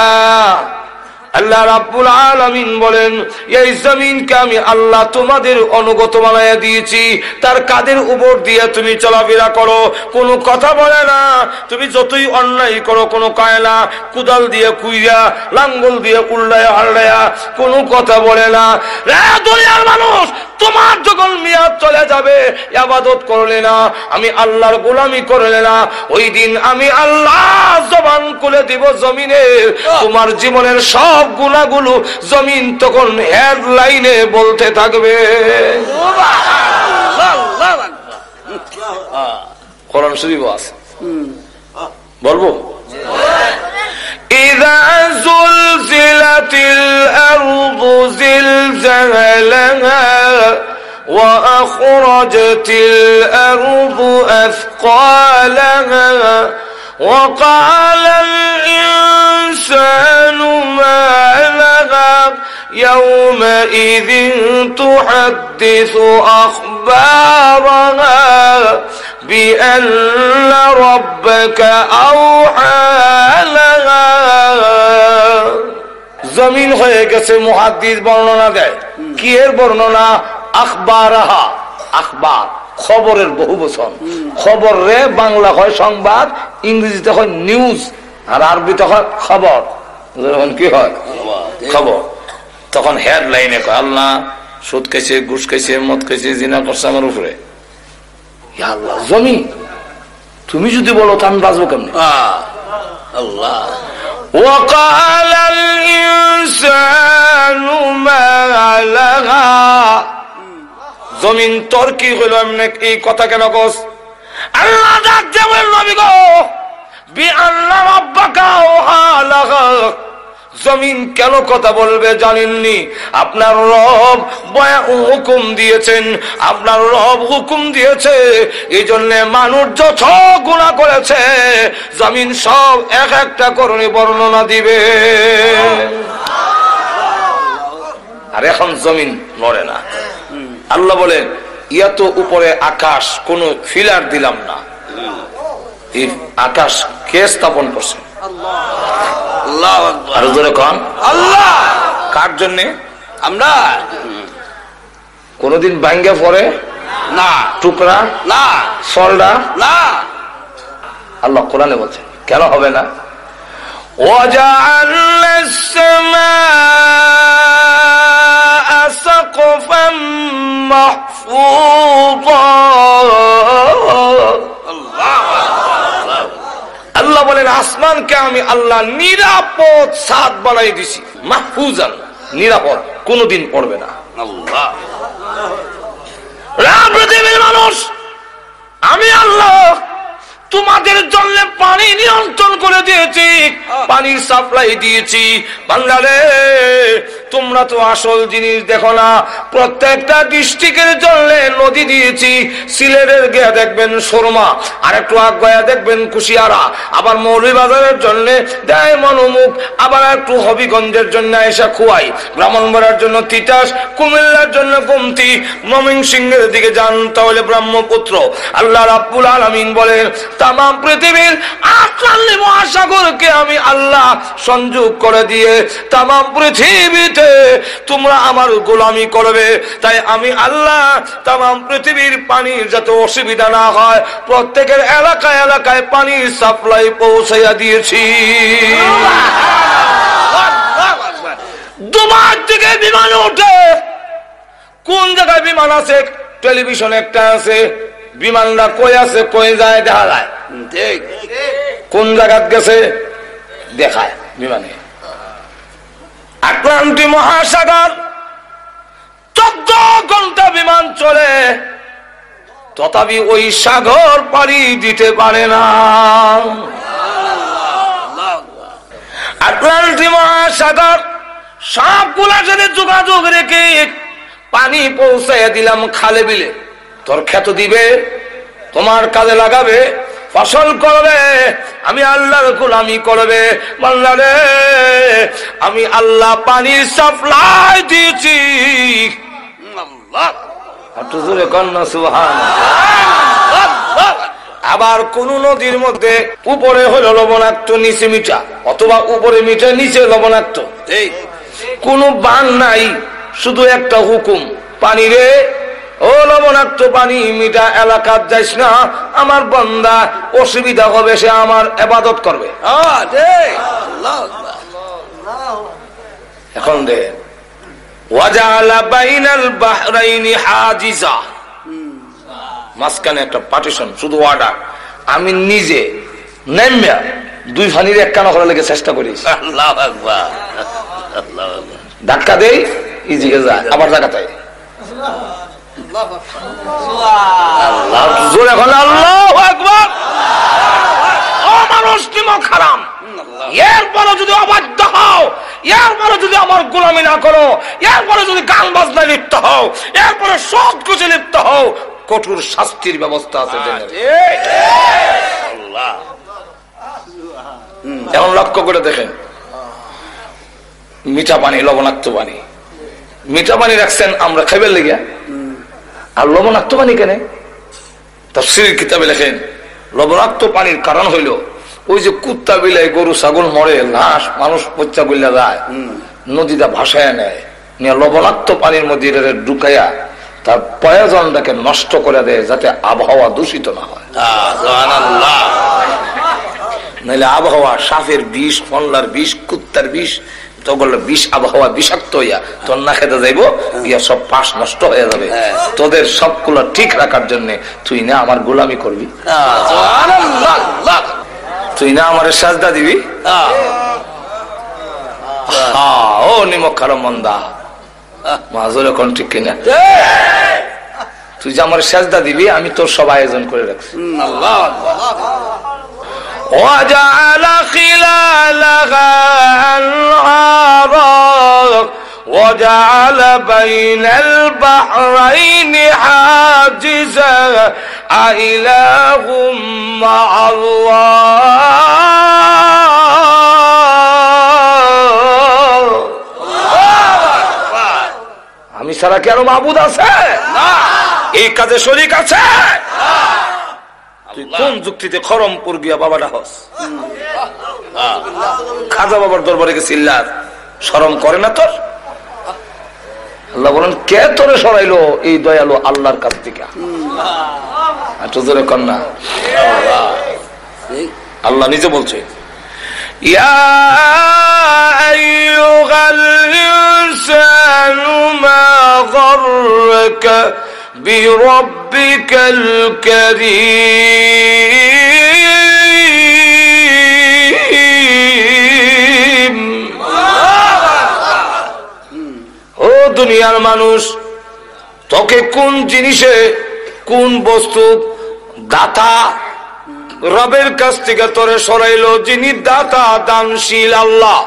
আল্লাহ রাব্বুল আলামিন বলেন এই জমিনকে আমি আল্লাহ তোমাদের অনুগত বানাইয়া দিয়েছি, তার কাদের উপর দিয়ে তুমি চলাফেরা করো, কোনো কথা বলে না। তুমি যতই অন্যায় করো, কোনো কায়লা কুদাল দিয়ে কুইয়া, লাঙ্গল দিয়ে উল্লায়া হাল্লায়া, কোনো কথা বলে না। দুনিয়ার মানুষ তোমার যখন মেয়াদ চলে যাবে, ইবাদত করলে না, আমি আল্লাহর গোলামি করলে না, ওই দিন আমি আল্লাহ জবান খুলে দিব জমিনে, তোমার জীবনের সব গুনাহগুলো জমিন তখন হেডলাইনে বলতে থাকবে। কোরআন শরীফ আছে, বলবো ইযা যুলজিলাতিল আরদু জিলজালাহা ওয়া আখরাজাতিল আরদু আথকালাহা ওয়া ক্বালাল ইনসানু মা লাহা ইয়াওমাইযিন তুহাদ্দিসু আখবারাহা বিআন্না রাব্বাকা আওহা লাহা। জমিন হয়ে গেছে, মুহাদ্দিস বর্ণনা দেয়, কি এর বর্ণনা? আখবারাহা, আখবার খবরের বহু বচন। খবর রে বাংলা হয় সংবাদ, ইংরেজিতে হয় নিউজ, আর আরবিতে হয় খবর। যখন কি হয় খবর, তখন হেডলাইনে কয় আল্লাহ সুদ খাইছে, ঘুষ খাইছে, মদ খাইছে, জিনা করছে আমার উপরে। আল্লাহ জমি তুমি যদি বলো তা আমি বাঁচবো কেমনি? আল্লাহ ওয়াকালাল ইনসানু মা লাহা। জমিন তোর কি হইল, এমনি এই কথা কেন কস? আল্লাহ ডাক দিয়ে বলেন নবী গো বিআন্না রাব্বাকা আওহা লাহা। জমিন কেন কথা বলবে জানেননি? আপনার রব হুকুম দিয়েছেন, আপনার রব হুকুম দিয়েছে, এই জন্য মানুষ যত গুনাহ করেছে জমিন সব এক একটা করণে বর্ণনা দিবে। আর এখন জমিন নড়ে না। আল্লাহ বলেন ইয়া তো উপরে আকাশ, কোন ফিলার দিলাম না, এই আকাশ কে স্থাপন করছে? আরো জোরে কন আল্লাহ। কার জন্যে? আমরা। কোনদিন ভাঙ্গা পড়ে না, টুকরা না, সলডা না। আল্লাহ কোরআনে বলছেন কেন হবে না? وَجَعَلْنَا السَّمَاءَ سَقْفًا مَحْفُوظًا। আল্লাহ বলেন আসমানকে আমি আল্লাহ নিরাপদ ছাদ বানাই দিছি, মাহফুজান, নিরাপদ, কোনদিন পড়বে না। আল্লাহ পৃথিবীর মানুষ আমি আল্লাহ তোমাদের জন্য পানি নিয়ন্ত্রণ করে দিয়েছি, পানির সাপ্লাই দিয়েছি। বান্দারে তোমরা তো আসল জিনিস দেখো না, প্রত্যেকটা ডিস্ট্রিক্টের জন্য নদী দিয়েছি। সিলেটের গিয়ে দেখবেন সুরমা, আর একটু আগে দেখবেন কুশিয়ারা, আবার মৌলভীবাজারের জন্য দেয় মনোমুখ, আবার একটু হবিগঞ্জের জন্য এসা খুয়াই, ব্রাহ্মণবাড়ার জন্য তিতাস, কুমিল্লার জন্য গোমতি, ময়মনসিংহের দিকে যান তাহলে ব্রহ্মপুত্র। আল্লাহ রাব্বুল আলামিন বলেন তাম পৃথিবীর 48 মহাসাগরকে আমি আল্লাহ সংযোগ করে দিয়ে তাম পৃথিবীতে দিয়েছে তোমরা আমার গোলামি করবে, তাই আমি আল্লাহ তামাম পৃথিবীর পানির যাতে অসুবিধা না হয় প্রত্যেকের এলাকায় এলাকায় পানির সাপ্লাই পৌঁছাইয়া দিয়েছি। দুবার থেকে বিমান ওঠে, কোন জায়গায় বিমান আছে টেলিভিশন একটা আছে, বিমানটা কই আছে কই যায় দেখা যায়, কোন জায়গায় গেছে দেখায় বিমানে। আটলান্টিক মহাসাগর 14 ঘন্টা বিমান চলে, তথাপি ওই সাগর পাড়ি দিতে পারে না। আটলান্টিক মহাসাগর সবগুলার সাথে যোগাযোগ রেখে পানি পৌঁছাইয়া দিলাম খালে বিলে, তোর ক্ষেত দিবে, তোমার কাজে লাগাবে, ফসল করবে, আমি আল্লাহর গোলামি করবে। বান্দা রে, আমি আল্লাহ পানির সাপ্লাই দিয়েছি। আবার কোন নদীর মধ্যে উপরে হলো লবণাক্ত নিচে মিঠা, অথবা উপরে মিঠা নিচে লবণাক্ত, কোন বান নাই, শুধু একটা হুকুম, পানি রে ও লবণাক্ত পানি মিঠা এলাকার যাইস না, আমার বান্দা অসুবিধা হবে, সে আমার ইবাদত করবে। এখন দে ওয়াজালা বাইনাল বাহরাইনি হাজিজা, মাঝখানে একটা পার্টিশন, শুধু ওয়াটার। আমি নিজে নেমে দুই ফানির এক কানা করার লেগে চেষ্টা করি, আল্লাহু আকবার, ধাক্কা দেই ইজিকে যায়, আবার ধাক্কা দেয়, জোরে বলে আল্লাহু আকবার। ও মানুষ, নিমক হারাম, এরপরে যদি অবাধ্য হও, এরপরে যদি আমার গোলামি না করো, এরপরে যদি গান বাজনায় লিপ্ত হও, এরপরে সৎ কাজে লিপ্ত হও, কঠোর শাস্তির ব্যবস্থা আছে। এখন লক্ষ্য করে দেখেন, মিঠা পানি লবণাক্ত পানি, মিঠা পানি রাখছেন আমরা খাইবার লেগে, আর লবণাক্ত পানি কেন? তাফসীরের কিতাবে লেখেন লবণাক্ত পানির কারণ হইল ওই যে কুত্তা বিলাই গরু ছাগল মরে, লাশ মানুষ পচা গইলা যায়, নদীটা ভাসায় নেয়, নিয়ে লবণাক্ত পানির মধ্যে ঢুকাইয়া তার প্রয়োজনটাকে নষ্ট করে দেয়, যাতে আবহাওয়া দূষিত না হয়। নাহলে আবহাওয়া সাপের বিষ, ফল্লার বিষ, কুত্তার বিষ, তখন বিষ আবহাওয়া বিষাক্ত হইয়া তোর না খেতে যাইব, গিয়া সব পাশ নষ্ট হয়ে যাবে। তোদের সবগুলো ঠিক রাখার জন্য তুই না আমার গোলামি করবি, তুই না আমার সাজদা দিবি। ও নিমক খারো মন্দা মাজুর এখন ঠিক কিনা, তুই যে আমার সাজদা দিবি, আমি তোর সব আয়োজন করে রাখছি। وجعل خلالها أنهارا وجعل بين البحرين حاجزا أإله مع الله। আমি ছাড়া কি আরো মাবুদ আছে? এই কাজে শরীক আছে? তুই কোন যুক্তিতে খরমপুর গিয়া বাবাটা হস, খাজা বাবার দরবারে গেছিল্লার শরম করে না তোর? আল্লাহ বলেন কে তোরে সরাইলো এই দয়ালু আল্লাহর কাছ থেকে? কন্যা আল্লাহ নিজে বলছে, ইয়া আইয়ুহাল ইনসানু মা গাররাকা বিরাব্বিকাল কারীম। ও দুনিয়ার মানুষ, তোকে কোন জিনিসে, কোন বস্তু দাতা রবের কাছ থেকে তোরে সরাইলো? যিনি দাতা, দানশীল আল্লাহ।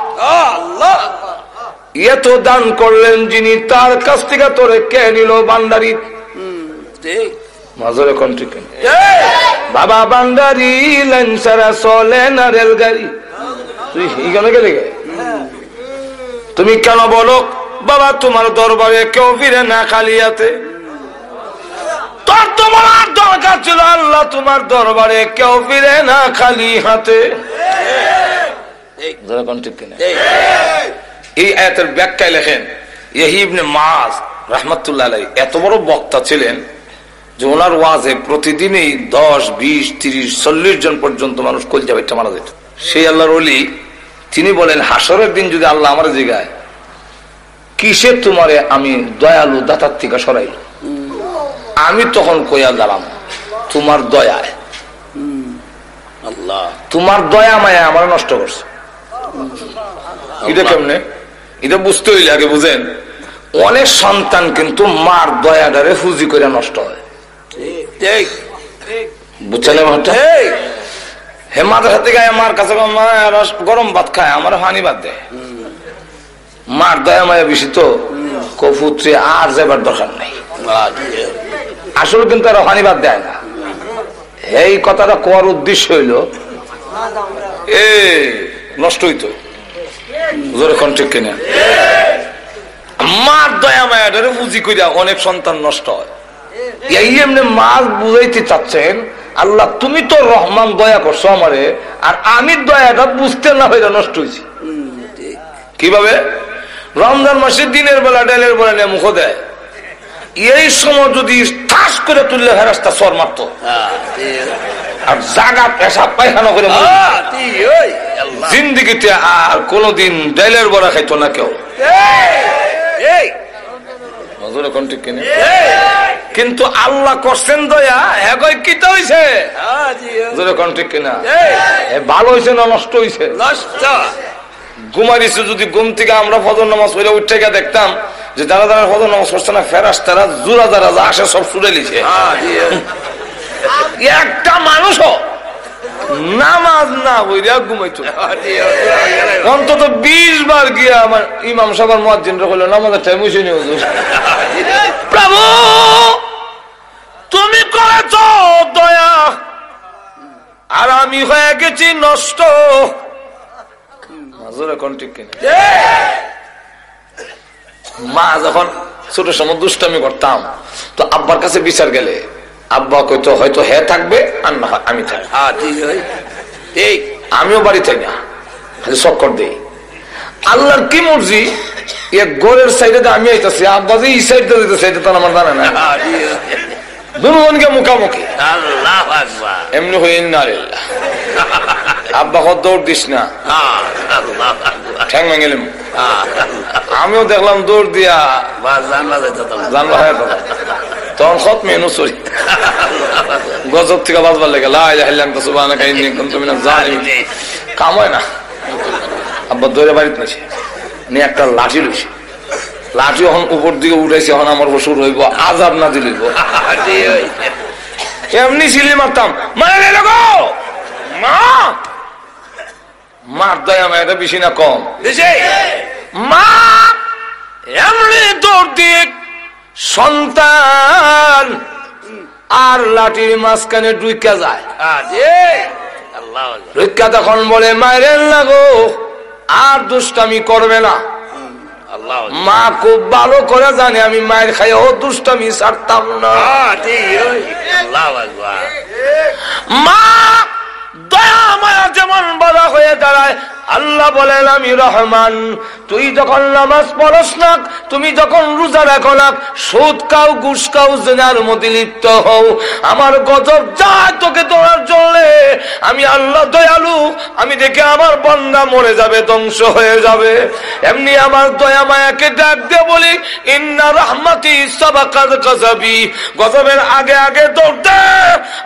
এত দান করলেন যিনি, তার কাছ থেকে তোরে কে নিল? বান্দারি। বাবা বান্দারি লাইন ছাড়া চলে না রেলগাড়ি। তুই এখানে গেলে তুমি কেন বলো বাবা তোমার দরবারে কেউ ফিরে না খালি হাতে? তোর তো বলার দরকার ছিল আল্লাহ তোমার দরবারে কেউ ফিরে না খালি হাতে। এই আয়াতের ব্যাখ্যায় লেখেন ইয়াহি ইবনে মাআজ রাহমাতুল্লাহ আলাইহি এত বড় বক্তা ছিলেন যে ওনার ওয়াজে প্রতিদিনই 10, 20, 30, 40 জন পর্যন্ত মানুষ কলজা বাইটা মারা যেত। সেই আল্লাহর ওলি তিনি বলেন, হাসরের দিন যদি আল্লাহ আমার জিগায় কিসে তোমারে আমি দয়ালু দাতার থেকে সরাইল, আমি তখন কইয়া দাঁড়াম তোমার দয়ায়। আল্লাহ তোমার দয়া মায়া আমার নষ্ট করছে। এটা কেমনে? এটা বুঝতে হইলে আগে বুঝেন, অনেক সন্তান কিন্তু মার দয়াটারে ফুজি করে নষ্ট হয়। বুঝছেন? হে মাদ্রাসা থেকে মার কাছে গরম ভাত খায়, আমার হানি ভাত দেয়। মার দয়া মায়া বেশি তো কপুত্রে আর যাবার দরকার নেই। আসলে কিন্তু আর হানি ভাত দেয় না। এই কথাটা কোয়ার উদ্দেশ্য হইল নষ্ট হইতো। ঠিক কিনা? মার দয়া মায়াটারে বুঝি কইরা অনেক সন্তান নষ্ট হয়। এই এমনি মাছ বুঝাইতে চাচ্ছেন আল্লাহ তুমি তো রহমান দয়া করছো আমারে, আর আমি দয়াটা বুঝতে না হইলে নষ্ট হয়েছি। কিভাবে? রমজান মাসে দিনের বেলা ডালের বেলা নিয়ে মুখ দেয়, এই সময় যদি ঠাস করে তুললে ফেরেশতা সর মারত, আর জাগা পেশাব পায়খানা করে জিন্দিগিতে আর কোনদিন ডালের বড়া খাইতো না কেউ। কিন্তু আল্লাহ করছেন দয়া, হ্যাঁ কিটা হইছে ঠিক কিনা? ভালো হয়েছে না নষ্ট হয়েছে? ঘুমাইছে। যদি ঘুম থেকে আমরা ফজর নামাজ পড়ে উঠে গিয়ে দেখতাম যে যারা যারা ফজর নামাজ পড়ছে না ফেরেশতারা জোড়া যারা আসে সব ছুড়ে লিছে। একটা মানুষও নামাজ না বইরা ঘুমাইতো। অন্তত 20 বার গিয়া আমার ইমাম সাহেব মুয়াজ্জিনরা কইলো নামাজের টাইম হইছে নি হুজুর। প্রভু তুমি করেছ দয়া, আর আমি হয়ে গেছি নষ্ট। মা যখন ছোট সময় দুষ্টামি করতাম তো আব্বার কাছে বিচার গেলে আব্বা কইতো হয়তো হে থাকবে আর না আমি থাকবো। আমিও বাড়ি থাকি না, খালি চক্কর দেই। আল্লাহর কি মর্জি, এক গোরের সাইডে আমি আইতাছি, আব্বা যে এই সাইড দিতেছে এটা তো আমার জানা না। দুজনকে মুখামুখি এমনি হয়ে না। আব্বা কত দৌড় দিস না, ঠ্যাং ভেঙে। আমিও দেখলাম দৌড় দিয়া জানলা হয়ে তখন সব মেনু চলি গজব থেকে বাজবার লেগে কাম হয় না। আব্বা দৌড়ে বাড়িতে নেছে নিয়ে একটা লাঠি লইছে, লাঠি এখন উপর দিকে উঠাইছে, এখন আমার বসুর হইব আজাব না দিলইব। এমনি সিলি মারতাম, মারে গো মা। মার দয়া মায়াটা বেশি না কম? মা এমনি দৌড় দিয়ে সন্তান আর লাঠির মাঝখানে ঢুইকা যায়। ঢুইকা তখন বলে মায়ের লাগো আর দুষ্টামি করবে না। মা খুব ভালো করে জানে আমি মায়ের খাইও দুষ্টামি ছাড়তাম না। মা দয়া মায়া যেমন বড় হয়ে দাঁড়ায়, আল্লাহ বলেন আমি রহমান। তুই যখন নামাজ পড়স না, তুমি যখন রোজা রাখো না, সুদ খাও ঘুষ খাও জিনার মধ্যে লিপ্ত হও, আমার গজব যায় তোকে ধরার জন্য। আমি আল্লাহ দয়ালু, আমি দেখে আমার বান্দা মরে যাবে, ধ্বংস হয়ে যাবে। এমনি আমার দয়া মায়াকে ডাক দিয়ে বলি ইন্না রাহমাতি সাবাকাত গাযাবি, গজবের আগে আগে দৌড়তে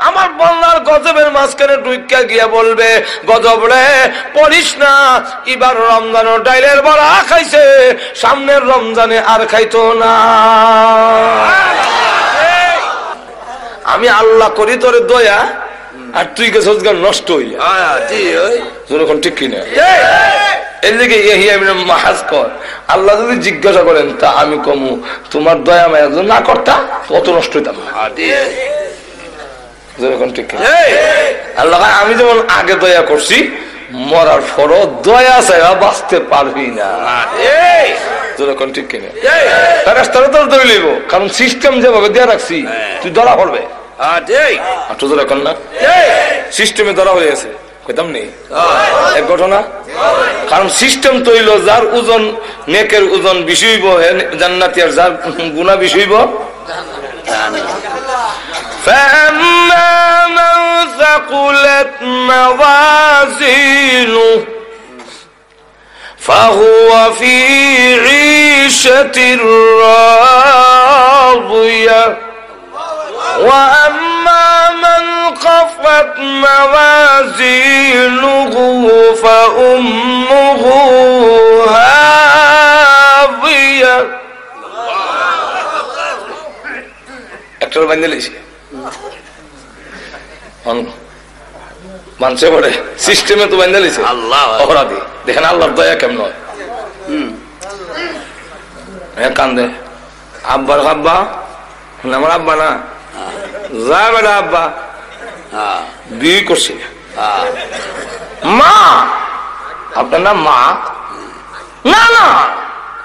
আমার বান্দার গজবের মাঝখানে ঢুইকা গিয়া বলবে গজব রে পড়িস না, এবার রমজানও ডাইলের বড়া খাইছে, সামনের রমজানে আর খাইতো না। আমি আল্লাহ করি তোরে দয়া, আর তুই গেছ নষ্ট হইয়া। ঠিক কিনা? এর দিকে মাহাজ কর। আল্লাহ যদি জিজ্ঞাসা করেন তা আমি কমু তোমার দয়া মায়া না করতা কত নষ্ট হইতাম। আল্লাহ আমি যেমন আগে দয়া করছি, মরার পরও দয়া ছাড়া বাঁচতে পারবি না। ঠিক কিনা? ফেরেশতারা তোর ধরে লইব, কারণ সিস্টেম যেভাবে দেয়া রাখছি তুই ধরা পড়বে। সিস্টেমে ধরা হয়ে গেছে, কইতাম নেই এক ঘটনা। কারণ সিস্টেম তো হইল যার ওজন নেকের ওজন বেশি হইব জান্নাতি, আর যার গুনাহ বেশি হইব فأما من ثقلت موازينه فهو في عيشة راضية وأما من خفت موازينه فأمه هاوية একটা বান্ধে লেছি মানছে পড়ে সিস্টেমে তো বান্ধে লেছে অপরাধী। দেখেন আল্লাহর দয়া কেমন হয়। কান্দে আব্বার আব্বা, আমার আব্বা না যা বেটা আব্বা বিয়ে করছি মা, আপনার নাম মা? না না,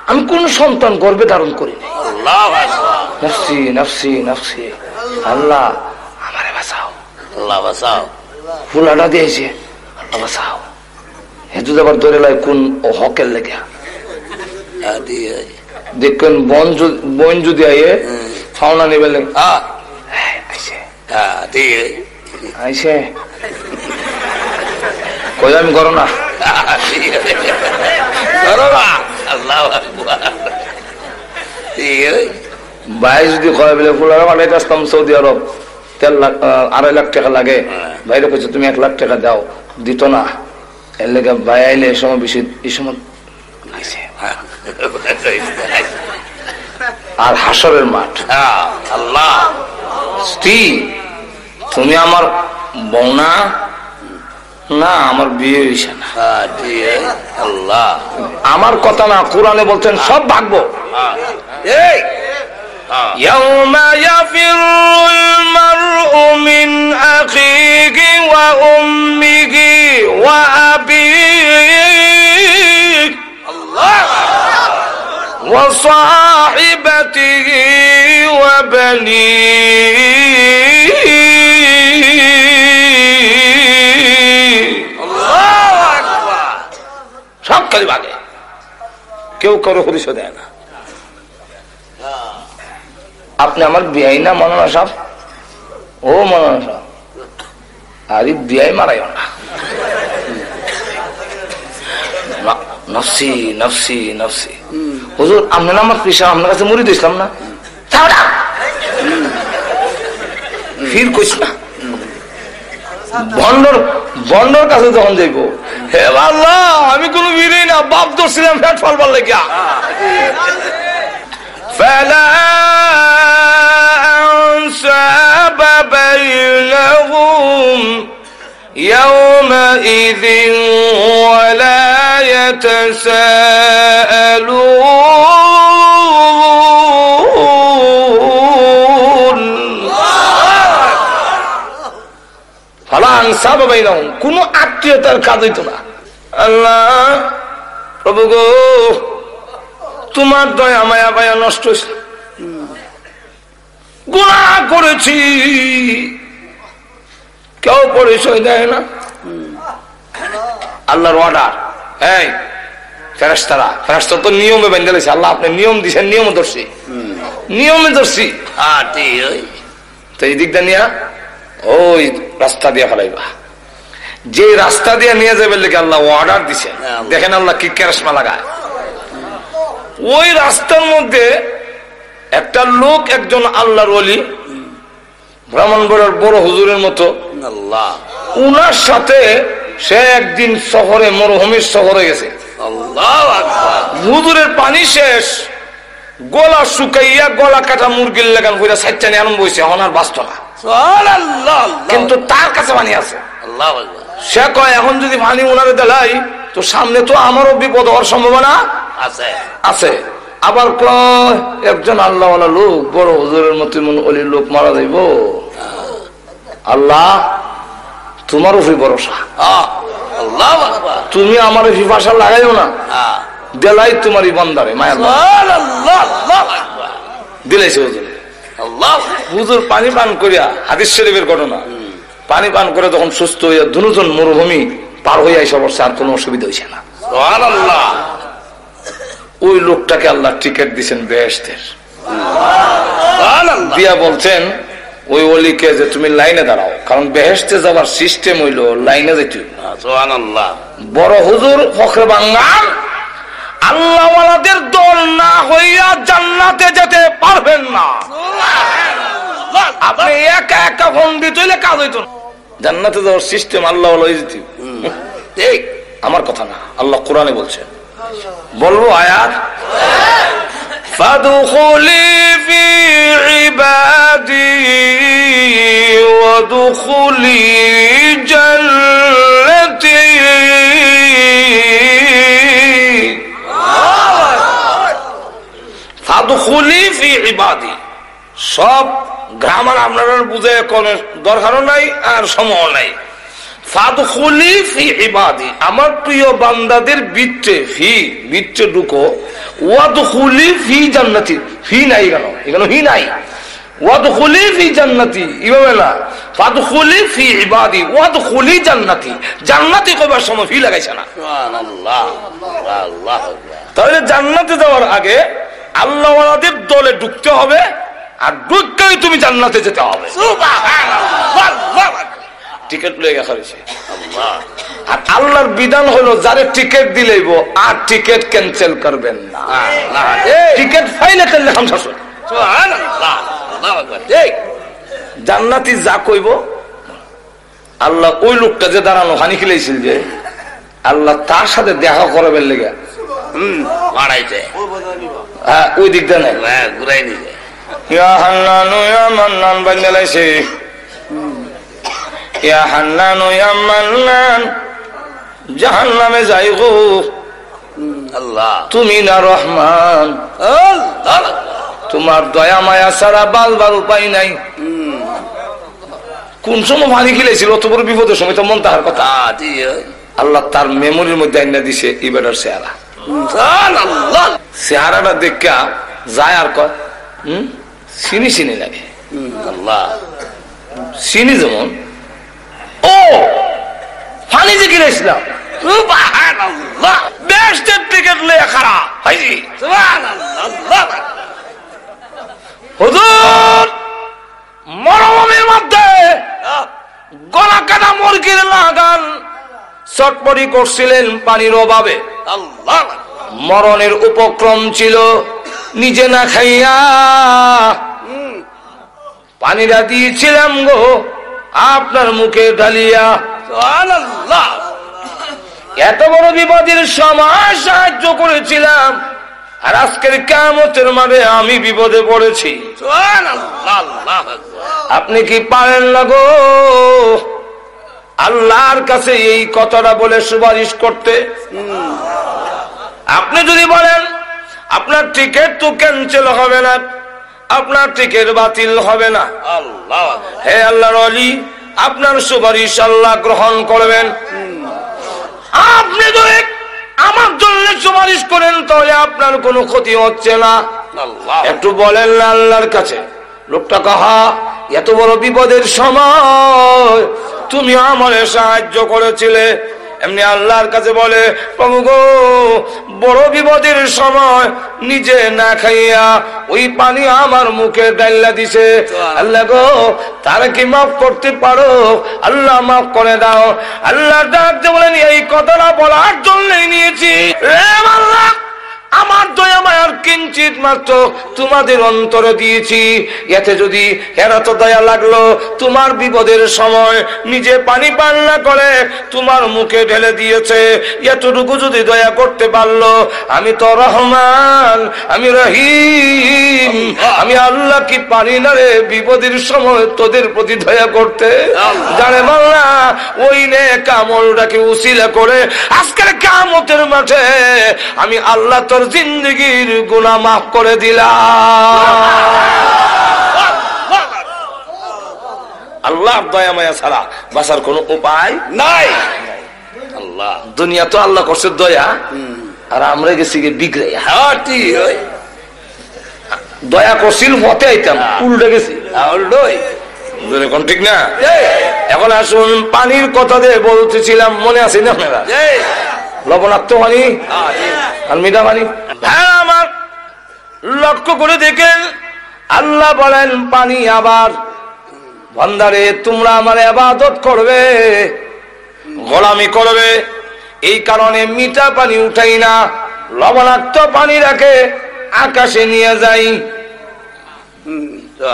আমি কোন সন্তান গর্ভে ধারণ করিনি। নফসি নফসি নফসি, আল্লাহ আমারে বাঁচাও, আল্লাহ বাঁচাও। ফুলাটা দিয়েছে, আল্লাহ বাঁচাও। হেতু আবার ধরে লাই কোন হকের লেগে দেখবেন বন যদি আইয়ে ফাওনা নেবে আইসে কই আমি করো না ভাই যদি কয় বলে ফুলারা পাঠাইতে আসতাম সৌদি আরব, 3 লাখ 2.5 লাখ টাকা লাগে, বাইরে কইছে তুমি 1 লাখ টাকা দাও, দিত না। এর লেগে ভাই আইলে এই সময় বেশি, এই সময় আর হাসরের মাঠ। আল্লাহ স্ত্রী তুমি আমার বউ না? না, আমার বিয়ে হইছে না। আল্লাহ আমার কথা না, কোরআনে বলছেন সব ভাগবো। يوم يفر المرء من أخيه وأمه وأبيه وصاحبته وبنيه সব খালি ভাগে, কেউ কারো হদিশ দেয় না। আপনি আমার বিয়াই না মৌলানা সাহেব? ও মৌলানা সাহেব, আরে বিয়াই মারাইও না। নফসি নফসি নফসি। হুজুর আপনি না আমার পেশা, আপনার কাছে মুড়ি দিয়েছিলাম না, ফির কইস না। বন্ডর কাছে যখন যাইব, হে আল্লাহ আমি কোন বিড়ি না, বাপ ধরছিলাম ফ্যাট ফলবার লেগা। فلا أنساب بينهم يومئذ ولا يتساءلون فلا أنساب بينهم, কোন আত্মীয়তার কাজ হইতো না। আল্লাহ প্রভু গো, তোমার দয়া মায়া পায়া নষ্ট হয়েছে, গুনাহ করেছি, কেউ পরিচয় দেয় না। আল্লাহর অর্ডার, এই ফেরেশতারা তো নিয়মে বেঁধে দিয়েছে। আল্লাহ আপনি নিয়ম দিচ্ছেন, নিয়মে ধরছি, নিয়মে ধরছি। তো এই দিকটা নিয়ে ওই রাস্তা দিয়ে ফেলাইবা, যে রাস্তা দিয়ে নিয়ে যাবে লেগে আল্লাহ অর্ডার দিছে। দেখেন আল্লাহ কি কেরাসমা লাগায়। ওই রাস্তার মধ্যে একটা লোক, একজন আল্লাহর ওলি, ব্রাহ্মণবাড়িয়ার বড় হুজুরের মতো, উনার সাথে সে একদিন শহরে, মরুভূমির শহরে গেছে। হুজুরের পানি শেষ, গলা শুকাইয়া গলা কাটা মুরগির লাগান হইয়া সাইটানি আরম্ভ হয়েছে, হনার বাঁচত না। কিন্তু তার কাছে পানি আছে। সে কয় এখন যদি পানি উনারে দেলাই তো সামনে তো আমারও বিপদ হওয়ার সম্ভাবনা আছে। আবার কয় একজন আল্লাহওয়ালা লোক, বড় হুজুরের মতো অলির লোক মারা যাইব, আল্লাহ তোমার উপরে ভরসা, তুমি আমার ভাষা লাগাইও না, দেলাই তোমারই বান্দারে মায়া দিলাইছে হুজুর। হুজুর পানি পান করিয়া, হাদিস শরীফের ঘটনা, পানি পান করে যখন সুস্থ হইয়া দুজন মরুভূমি পার হইয়া এসে বসছে, আর কোনো অসুবিধা হয়েছে না। সুবহানাল্লাহ। ওই লোকটাকে আল্লাহ টিকিট দিচ্ছেন বেহেশতের, দিয়া বলছেন ওই ওলিকে যে তুমি লাইনে দাঁড়াও, কারণ বেহেশতে যাবার সিস্টেম হইলো লাইনে যেতে। সুবহানাল্লাহ। বড় হুজুর ফখরে বাঙ্গাল আল্লাহওয়ালাদের দল না হইয়া জান্নাতে যেতে পারবেন না। আপনি একা একা পণ্ডিত হইলে কাজ হইতো না। জান্নাতে যাওয়ার সিস্টেম আল্লাহওয়ালা হয়ে যেত। ঠিক আমার কথা না, আল্লাহ কোরআনে বলছেন। বলবো আয়াত, ফাদখুলি ফি ইবাদি ওয়াদখুলি জান্নাতি। ফাদখুলি ফি ইবাদি, সব গ্রামার আপনারা বুঝে কোন দরকারও নাই আর সময় নাই। ফাদখুলি ফি ইবাদি, আমার প্রিয় বান্দাদের ভিতরে, ফি ভিতরে ঢুকো। ওয়াদখুলি ফি জান্নাতি, ফি নাই কেন এখানে? হি নাই। ওয়াদখুলি ফি জান্নাতি এভাবে না, ফাদখুলি ফি ইবাদি ওয়াদখুলি জান্নাতি। জান্নাতি কবার সময় ফি লাগাইছে না। সুবহানাল্লাহ। আল্লাহ। তাহলে জান্নাতে যাওয়ার আগে আল্লাহওয়ালাদের দলে ঢুকতে হবে, আর ঢুকতেই তুমি জান্নাতে যেতে হবে। সুবহানাল্লাহ। টিকিট লয়ে গেছে। আর আল্লাহর বিধান হলো যারে টিকিট দিলেইব আর টিকিট ক্যান্সেল করবেন না। টিকিট ফাইলে করলে হামসা। সুবহানাল্লাহ। আল্লাহু আকবার। জান্নাতি যা কইব আল্লাহ, ওই লোকটা যে দাঁড়ানো হানি খিলাইছিল যে আল্লাহ তার সাথে দেখা করবেন লেগে বাড়াইছে। হ্যাঁ ওই দিকটা নাই, ঘুরাই নিছে। ইয়া হান্নানু ইয়া মান্নান বান্দালাইছে, ইয়া হান্নানু ইয়া মান্নান। জাহান্নামে যাই গো আল্লাহ, তুমি না রহমান, তোমার দয়া মায়া ছাড়া বালবার উপায় নাই। কোন সময় পানি খেলেছিল অত বড় বিপদের সময় তো মন তাহার কথা। আল্লাহ তার মেমোরির মধ্যে আইনা দিছে ইবাদার চেহারা। চেহারাটা দেখা যায় আর কয় চিনি চিনি লাগে। আল্লাহ চিনি যেমন ও পানি যে কিনেছিলাম বেস্টের টিকিট লয়ে খারাপ হুজুর মরুভূমির মধ্যে গলা কাটা মুরগির লাগান চটপটি করছিলেন পানির অভাবে। মরণের উপক্রম ছিল, নিজে না খাইয়া পানিটা দিয়েছিলাম গো আপনার মুখে ঢালিয়া। এত বড় বিপদের সময় সাহায্য করেছিলাম, আর আজকের কিয়ামতের মাঠে আমি বিপদে পড়েছি। আপনি কি পারেন না গো আল্লাহর কাছে এই কথাটা বলে সুপারিশ করতে? আপনি যদি বলেন আপনার টিকিট তো ক্যান্সেল হবে না, আপনার টিকিট বাতিল হবে না, হে আল্লাহর ওলি আপনার সুপারিশ আল্লাহ গ্রহণ করবেন। আপনি যদি আমার জন্য সুপারিশ করেন তাহলে আপনার কোনো ক্ষতি হচ্ছে না। একটু বলেন না আল্লাহর কাছে। লোকটা কাহা এত বড় বিপদের সময় তুমি আমারে সাহায্য করেছিলে। এমনি আল্লাহর কাছে বলে প্রভু গো বড় বিপদের সময় নিজে না খাইয়া ওই পানি আমার মুখে ডাইলা দিছে। আল্লাহ গো তারা কি মাফ করতে পারো? আল্লাহ মাফ করে দাও। আল্লাহ ডাক দিয়ে বলেন এই কথাটা বলার জন্যই নিয়েছি। আল্লাহ আমার দয়া মায়ার কিঞ্চিত মাত্র তোমাদের অন্তরে দিয়েছি, এতে যদি এরা তো দয়া লাগলো তোমার বিপদের সময় নিজে পানি পান না করে তোমার মুখে ঢেলে দিয়েছে, এতটুকু যদি দয়া করতে পারলো, আমি তো রহমান, আমি রহিম, আমি আল্লাহ কি পারি না রে বিপদের সময় তোদের প্রতি দয়া করতে? জানে বাংলা ওই নে কামলটাকে উসিলা করে আজকের কিয়ামতের মাঠে আমি আল্লাহ তোর জিন্দগির গুনাহ মাফ করে দিলাম। আল্লাহর দয়া মায়া ছাড়া বাঁচার কোন উপায় নাই। আল্লাহ দুনিয়া তো আল্লাহ করছে দয়া, আর আমরা গেছি বিগড়ে দয়া করছিল হতে আইতাম উল্টে গেছি। ঠিক না? এখন আসুন পানির কথা দিয়ে বলতেছিলাম, মনে আছে না আপনারা? লবণাক্ত পানি আর মিঠা পানি। হ্যাঁ, আমার লক্ষ্য করে দেখেন আল্লাহ বলেন পানি আবার বান্দারে তোমরা আমার ইবাদত করবে, গোলামি করবে, এই কারণে মিঠা পানি উঠাই না, লবণাক্ত পানি রাখে আকাশে নিয়ে যাই,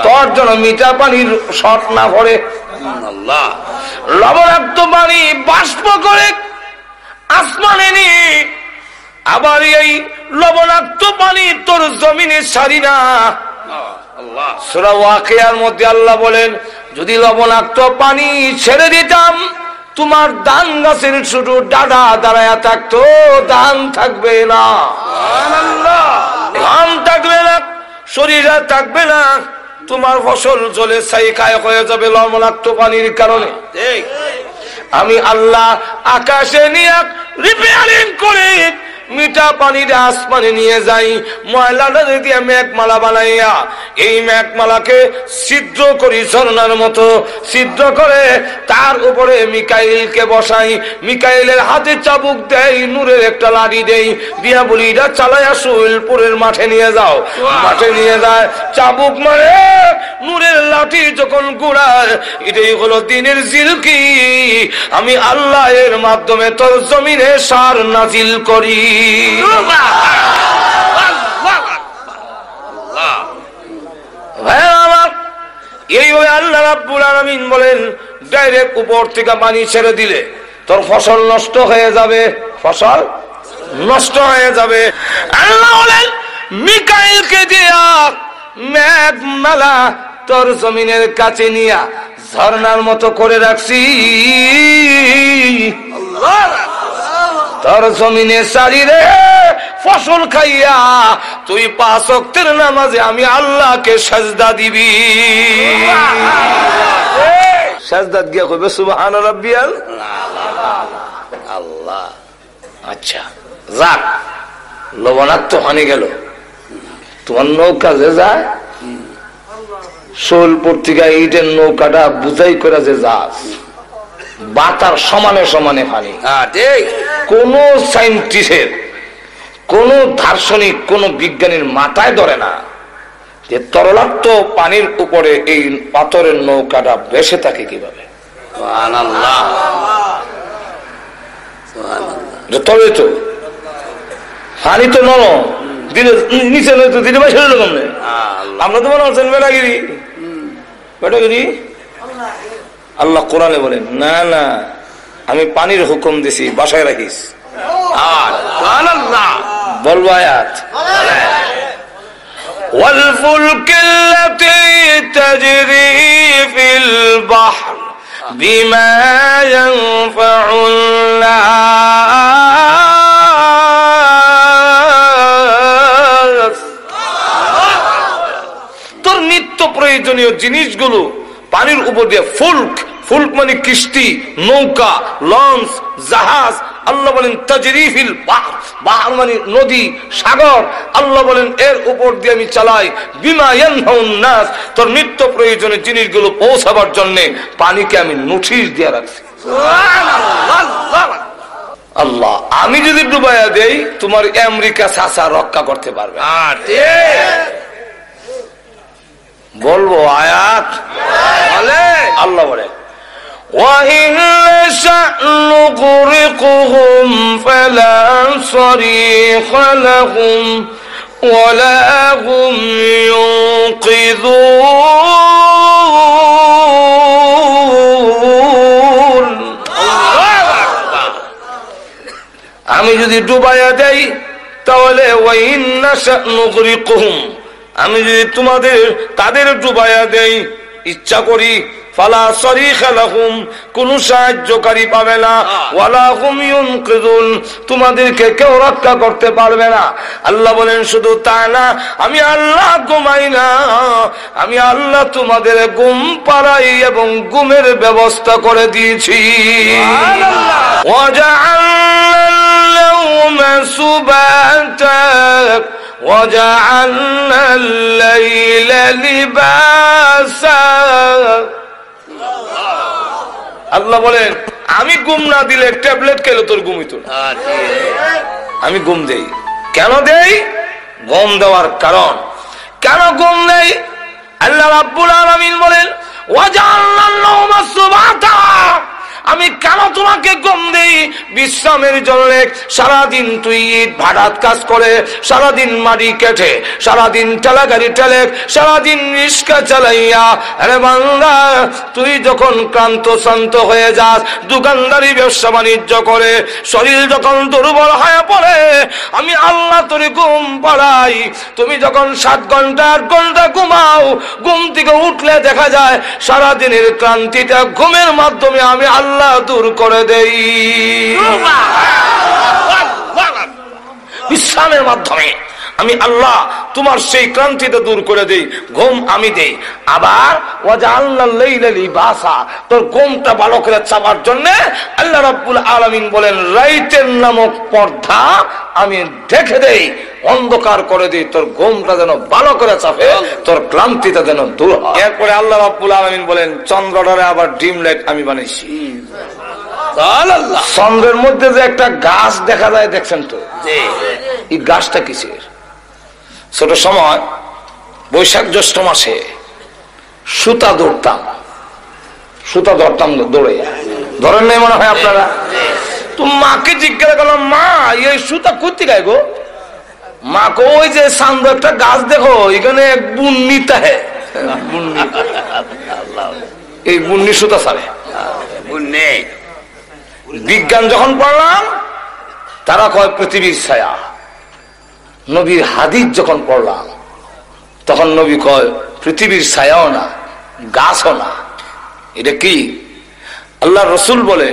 তোর জন্য মিঠা পানির শর্ট না পড়ে। লবণাক্ত পানি বাষ্প করে আসমানে নিয়ে আবার এই লবণাক্ত পানি তোর জমিনে ছাড়ি না। সূরা ওয়াকিয়ার মধ্যে আল্লাহ বলেন যদি লবণাক্ত পানি ছেড়ে দিতাম তোমার ধান গাছের শুধু ডাডা দাঁড়ায়া থাকতো, ধান থাকবে না, ধান থাকবে না, শরীরে থাকবে না, তোমার ফসল জলে ছাইকায় হয়ে যাবে লবণাক্ত পানির কারণে। আমি আল্লাহ আকাশে নিয়ে রিপেয়ারিং করে মিঠা পানির আসমানে নিয়ে যাই, ময়লাটা দিয়ে মেঘমালা বানাইয়া এই মেঘমালাকে ছিদ্র করি, ঝর্ণার মতো ছিদ্র করে তার উপরে মিকাইলকে বসাই, মিকাইলের হাতে চাবুক দেই, নূরের একটা লাঠি দেই, দিয়া বলি এটা চালাইয়া সুইলপুরের মাঠে নিয়ে যাও। মাঠে নিয়ে যায়, চাবুক মারে, নূরের লাঠি যখন গুড়ায়, এটাই হলো দিনের জিলকি। আমি আল্লাহ এর মাধ্যমে তোর জমিনে সার নাজিল করি। এইভাবে আল্লাহ রাব্বুল আলামিন বলেন ডাইরেক্ট উপর থেকে পানি ছেড়ে দিলে তোর ফসল নষ্ট হয়ে যাবে, ফসল নষ্ট হয়ে যাবে। আল্লাহ বলেন মিকাইলকে দিয়া মেঘমালা তোর জমিনের কাছে নিয়া ঝর্ণার মতো করে রাখছি, তোর জমিনে চারিরে ফসল খাইয়া তুই 5 ওয়াক্তের নামাজে আমি আল্লাহকে সাজদা দিবি। সাজদাত গিয়া কইবে সুবহান রাব্বিয়াল আল্লাহ। আচ্ছা যাক, লবণাক্ত পানি গেল, তোমার নৌকা যে যায় সোলপুর থেকে ইটের নৌকাটা বুঝাই করে যে যাস বাতার সমানে সমানে পানি। কোন সাইন্টিস্টের, কোন দার্শনিক, কোন বিজ্ঞানীর মাথায় ধরে না যে তরলাক্ত পানির উপরে এই পাথরের নৌকাটা ভেসে থাকে কিভাবে। তবে তো পানি তো নরম, দিলে নিচে নয় দিলে ভাই সেরকম নেই। আমরা তো মনে হচ্ছেন বেটাগিরি, বেটাগিরি। আল্লাহ কোরআনে বলেন না না, আমি পানির হুকুম দিছি, বাসায় রাখিস। বলবো আয়াত, والفلك التي تجري في البحر بما ينفع الناس। তোর নিত্য প্রয়োজনীয় জিনিসগুলো পানির উপর দিয়ে ফুলক, ফুলক মানে কিস্তি, নৌকা, লঞ্চ, জাহাজ। আল্লাহ বলেন তাজরিফিল বাহর, বাহর মানে নদী, সাগর। আল্লাহ বলেন এর উপর দিয়ে আমি চালাই, বিমা ইয়ানফাউন নাস, তোর নিত্য প্রয়োজনীয় জিনিসগুলো পৌঁছাবার জন্য পানিকে আমি নোটিশ দিয়ে রাখছি। আল্লাহ আমি যদি ডুবাইয়া দেই তোমার আমেরিকা চাচা রক্ষা করতে পারবে। বলবো আয়াত, আল্লাহ বলে وَإِنْ نَشَأْ نُغْرِقْهُمْ فَلَا صَرِيخَ لَهُمْ وَلَا هُمْ يُنْقِذُونَ। আমি যদি ডুবাইয়া দেই তাহলে وَإِنْ نَشَأْ نُغْرِقْهُمْ, আমি যদি তাদের ডুবাইয়া দেই ইচ্ছা করি, ফালা সরিখা লাহুম, কোন সাহায্যকারী পাবে না, ওয়ালা হুম ইউনকিযুন, তোমাদেরকে কেউ রক্ষা করতে পারবে না। আল্লাহ বলেন শুধু তা না, আমি আল্লাহ ঘুমাই না, আমি আল্লাহ তোমাদের ঘুম পাড়াই এবং ঘুমের ব্যবস্থা করে দিয়েছি। ওয়াজআলনা আল-লাওমা সুবাতা وجعلنا الليل لباسا। আল্লাহ বলেন আমি ঘুম না দিলে ট্যাবলেট খেলে তোর ঘুম হইতো না। আমি ঘুম দেই। কেন দেই? ঘুম দেওয়ার কারণ। কেন ঘুম দেই? আল্লাহ রাব্বুল আলামিন বলেন ওয়াজআলনান নাওমা সুবাতা, আমি কেন তোমাকে ঘুম দেই? বিশ্রামের জন্য। সারাদিন তুই ইট ভাড়াত কাজ করে, সারাদিন মাটি কেটে, সারাদিন ঠেলা গাড়ি ঠেলে, সারাদিন রিস্কা চালাইয়া, আরে বান্দা তুই যখন ক্লান্ত শান্ত হয়ে যাস, দোকানদারি ব্যবসা বাণিজ্য করে শরীর যখন দুর্বল হয়ে পড়ে, আমি আল্লাহ তোর ঘুম পাড়াই। তুমি যখন 7 ঘন্টা 8 ঘন্টা ঘুমাও, ঘুম থেকে উঠলে দেখা যায় সারাদিনের ক্লান্তিটা ঘুমের মাধ্যমে আমি আল্লাহ দূর করে দেই। বিশ্রামের মাধ্যমে আমি আল্লাহ তোমার সেই ক্লান্তিটা দূর করে দেই। ঘুম আমি দেই। আবার ওয়াজআলনাল লাইলা লিবাসা, তোর ঘুমটা ভালো করে চাপার জন্য আল্লাহ রাব্বুল আলামিন বলেন রাইতের নামক পর্দা আমি ঢেকে দেই, অন্ধকার করে দিই, তোর ঘুমটা যেন ভালো করে চাপে, তোর ক্লান্তিটা যেন দূর হয়। এরপরে আল্লাহ রাব্বুল আলামিন বলেন চন্দ্রটারে আবার ডিম লাইট আমি বানাইছি। চন্দ্রের মধ্যে যে একটা গাছ দেখা যায় দেখছেন তো, এই গাছটা কিসের? ছোট সময় বৈশাখ জ্যৈষ্ঠ মাসে সুতা ধরতাম, সুতা ধরতাম, দৌড়ে ধরেন নাই মনে হয় আপনারা? তো মাকে জিজ্ঞাসা করলাম মা এই সুতা করতে গায় গো? মা কো ওই যে সামনে একটা গাছ দেখো, এখানে এক বুন্নিতা হ্যাঁ, এই বুন্নি সুতা ছাড়ে। বিজ্ঞান যখন পড়লাম তারা কয় পৃথিবীর ছায়া। নবীর হাদিস যখন পড়লাম তখন নবী কয় পৃথিবীর ছায়াও না, গাছও না। এটা কি? আল্লাহ রসুল বলে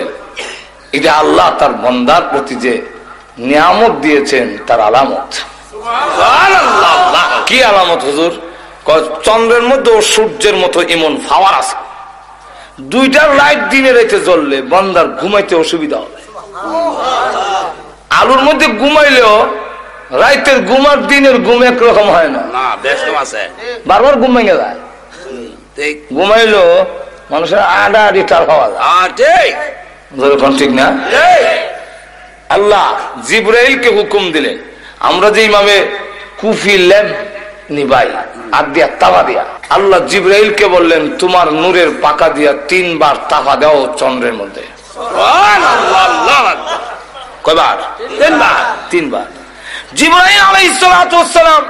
এটা আল্লাহ তার বান্দার প্রতি যে নিয়ামত দিয়েছেন তার আলামত। কি আলামত হুজুর? চন্দ্রের মধ্যে ও সূর্যের মতো এমন পাওয়ার আছে, দুইটার লাইট দিনে রাইতে জ্বললে বান্দার ঘুমাইতে অসুবিধা হবে। আলুর মধ্যে ঘুমাইলেও রাইতের ঘুম আর দিনের ঘুম একরকম হয় না, বারবার ঘুম ভেঙে যায়। ঘুমাইলো মানুষের আডা আডিটার হওয়া যায়, ঠিক না? আল্লাহ জিবরাইলকে হুকুম দিলেন, আমরা যে ইমামে কুফি ল্যাম্প নিবাই আর দিয়া তাবা দিয়া, আল্লাহ জিবরাইলকে বললেন তোমার নূরের পাকা দিয়া 3 বার তাবা দাও চন্দ্রের মধ্যে। কয়বার? 3 বার। জিবরাইল আলাইহিস সালাতু ওয়াস সালাম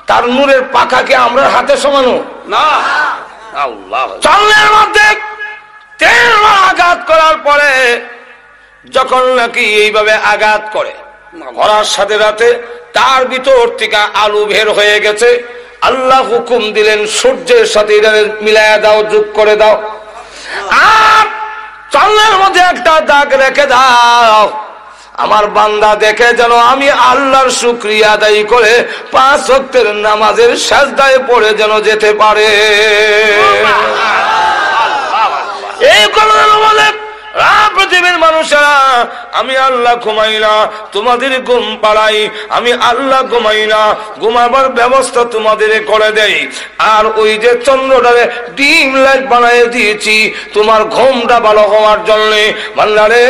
তার নূরের পাখাকে আমরা হাতে সমানো না, আল্লাহ চন্দ্রের মধ্যে 3 বার আঘাত করার পরে যখন নাকি এইভাবে আঘাত করে করার সাথে সাথে তার ভিতর থেকে আলু বের হয়ে গেছে। আল্লাহ হুকুম দিলেন সূর্যের সাথে মিলায়া দাও, যোগ করে দাও, আর চন্দ্রের মধ্যে একটা দাগ রেখে দাও। আমার বান্দা দেখে যেন আমি আল্লাহর শুকরিয়া আদায় করে 5 ওয়াক্তের নামাজের সাজদায় পড়ে যেন যেতে পারে। এই কথা বলে পৃথিবীর মানুষেরা আমি আল্লাহ ঘুমাই না, তোমাদের ঘুম পাড়াই। আমি আল্লাহ ঘুমাই না, ঘুমাবার ব্যবস্থা তোমাদের করে দেই। আর ওই যে চন্দ্রটারে ডিম লাইট বানিয়ে দিয়েছি তোমার ঘুমটা ভালো হওয়ার জন্য। বান্দারে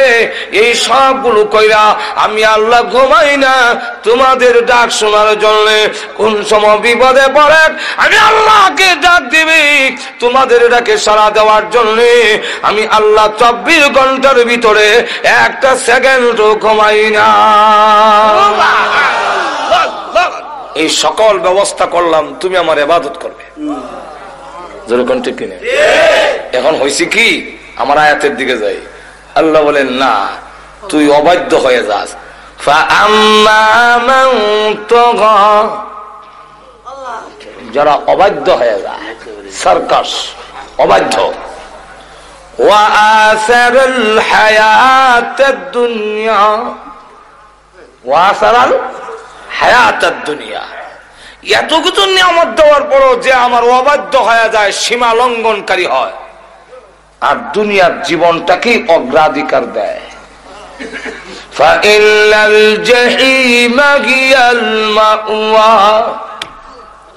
এই সবগুলো কইরা আমি আল্লাহ ঘুমাই না তোমাদের ডাক শোনার জন্য। কোন সময় বিপদে পড়ে আমি আল্লাহকে ডাক দিবি, তোমাদের ডাকে সাড়া দেওয়ার জন্য। আমি আল্লাহ 24 ঘন্টার ভিতরে একটা সেকেন্ডও ঘুমাই না। এই সকল ব্যবস্থা করলাম তুমি আমার ইবাদত করবে। যেরকম ঠিক কিনা? এখন হয়েছে কি, আমার আয়াতের দিকে যাই। আল্লাহ বলেন না, তুই অবাধ্য হয়ে যাস। যারা অবাধ্য হয়ে যায়, সার্কাস অবাধ্য, وآثر الحياة الدنيا وآثر الحياة الدنيا, এত কিছু নিয়ামত দেওয়ার পরও যে আমার অবাধ্য হয়ে যায়, সীমা লঙ্ঘনকারী হয়, আর দুনিয়ার জীবনটাকে অগ্রাধিকার দেয়। فإن الجحيم هي المأوى,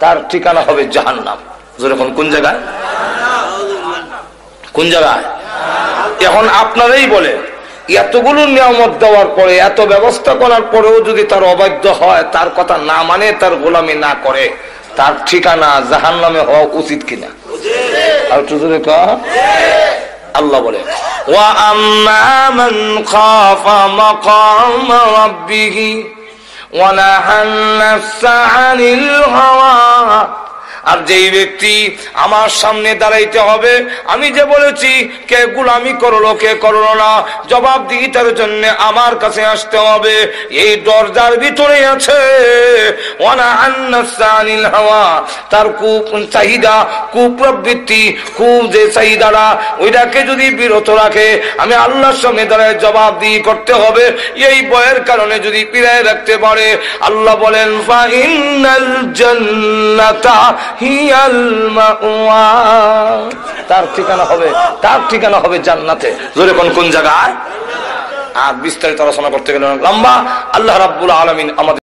তার ঠিকানা হবে জাহান্নাম। যেরকম কোন জায়গায়? কোন জায়গায়? এখন আপনারাই বলে এতগুলো নিয়ামত দেওয়ার পরে এত ব্যবস্থা করার পরেও যদি তার অবাধ্য হয়, তার কথা না মানে, তার গোলামি না করে, তার ঠিকানা জাহান্নামে হওয়া উচিত কিনা? আর জোরে কও। আল্লাহ বলে ওয়া আম্মা মান খাফা মাকাম রাব্বিহি ওয়া নাহান নাফসা আনিল হাওয়া, আর যেই ব্যক্তি আমার সামনে দাঁড়াইতে হবে, আমি যে বলেছি কে গোলামি করলো কে করলো না, জবাবদিহিতার জন্য আমার কাছে আসতে হবে, এই দরজার ভিতরে আছে ওয়ানা আন্নাসানিল হাওয়া, তার চাহিদা কুপ্রবৃত্তি যে চাহিদাটা ওইটাকে যদি বিরত রাখে, আমি আল্লাহর সামনে দাঁড়ায় জবাবদিহি করতে হবে, এই ভয়ের কারণে যদি পিরায় রাখতে পারে, আল্লাহ বলেন ফা ইন্নাল জান্নাতা হিয়াল মাওয়া, তার ঠিকানা হবে জান্নাতে। জোরে কোন জায়গায়? আর বিস্তারিত আলোচনা করতে গেলে লম্বা। আল্লাহ রাব্বুল আলামিন আমাদের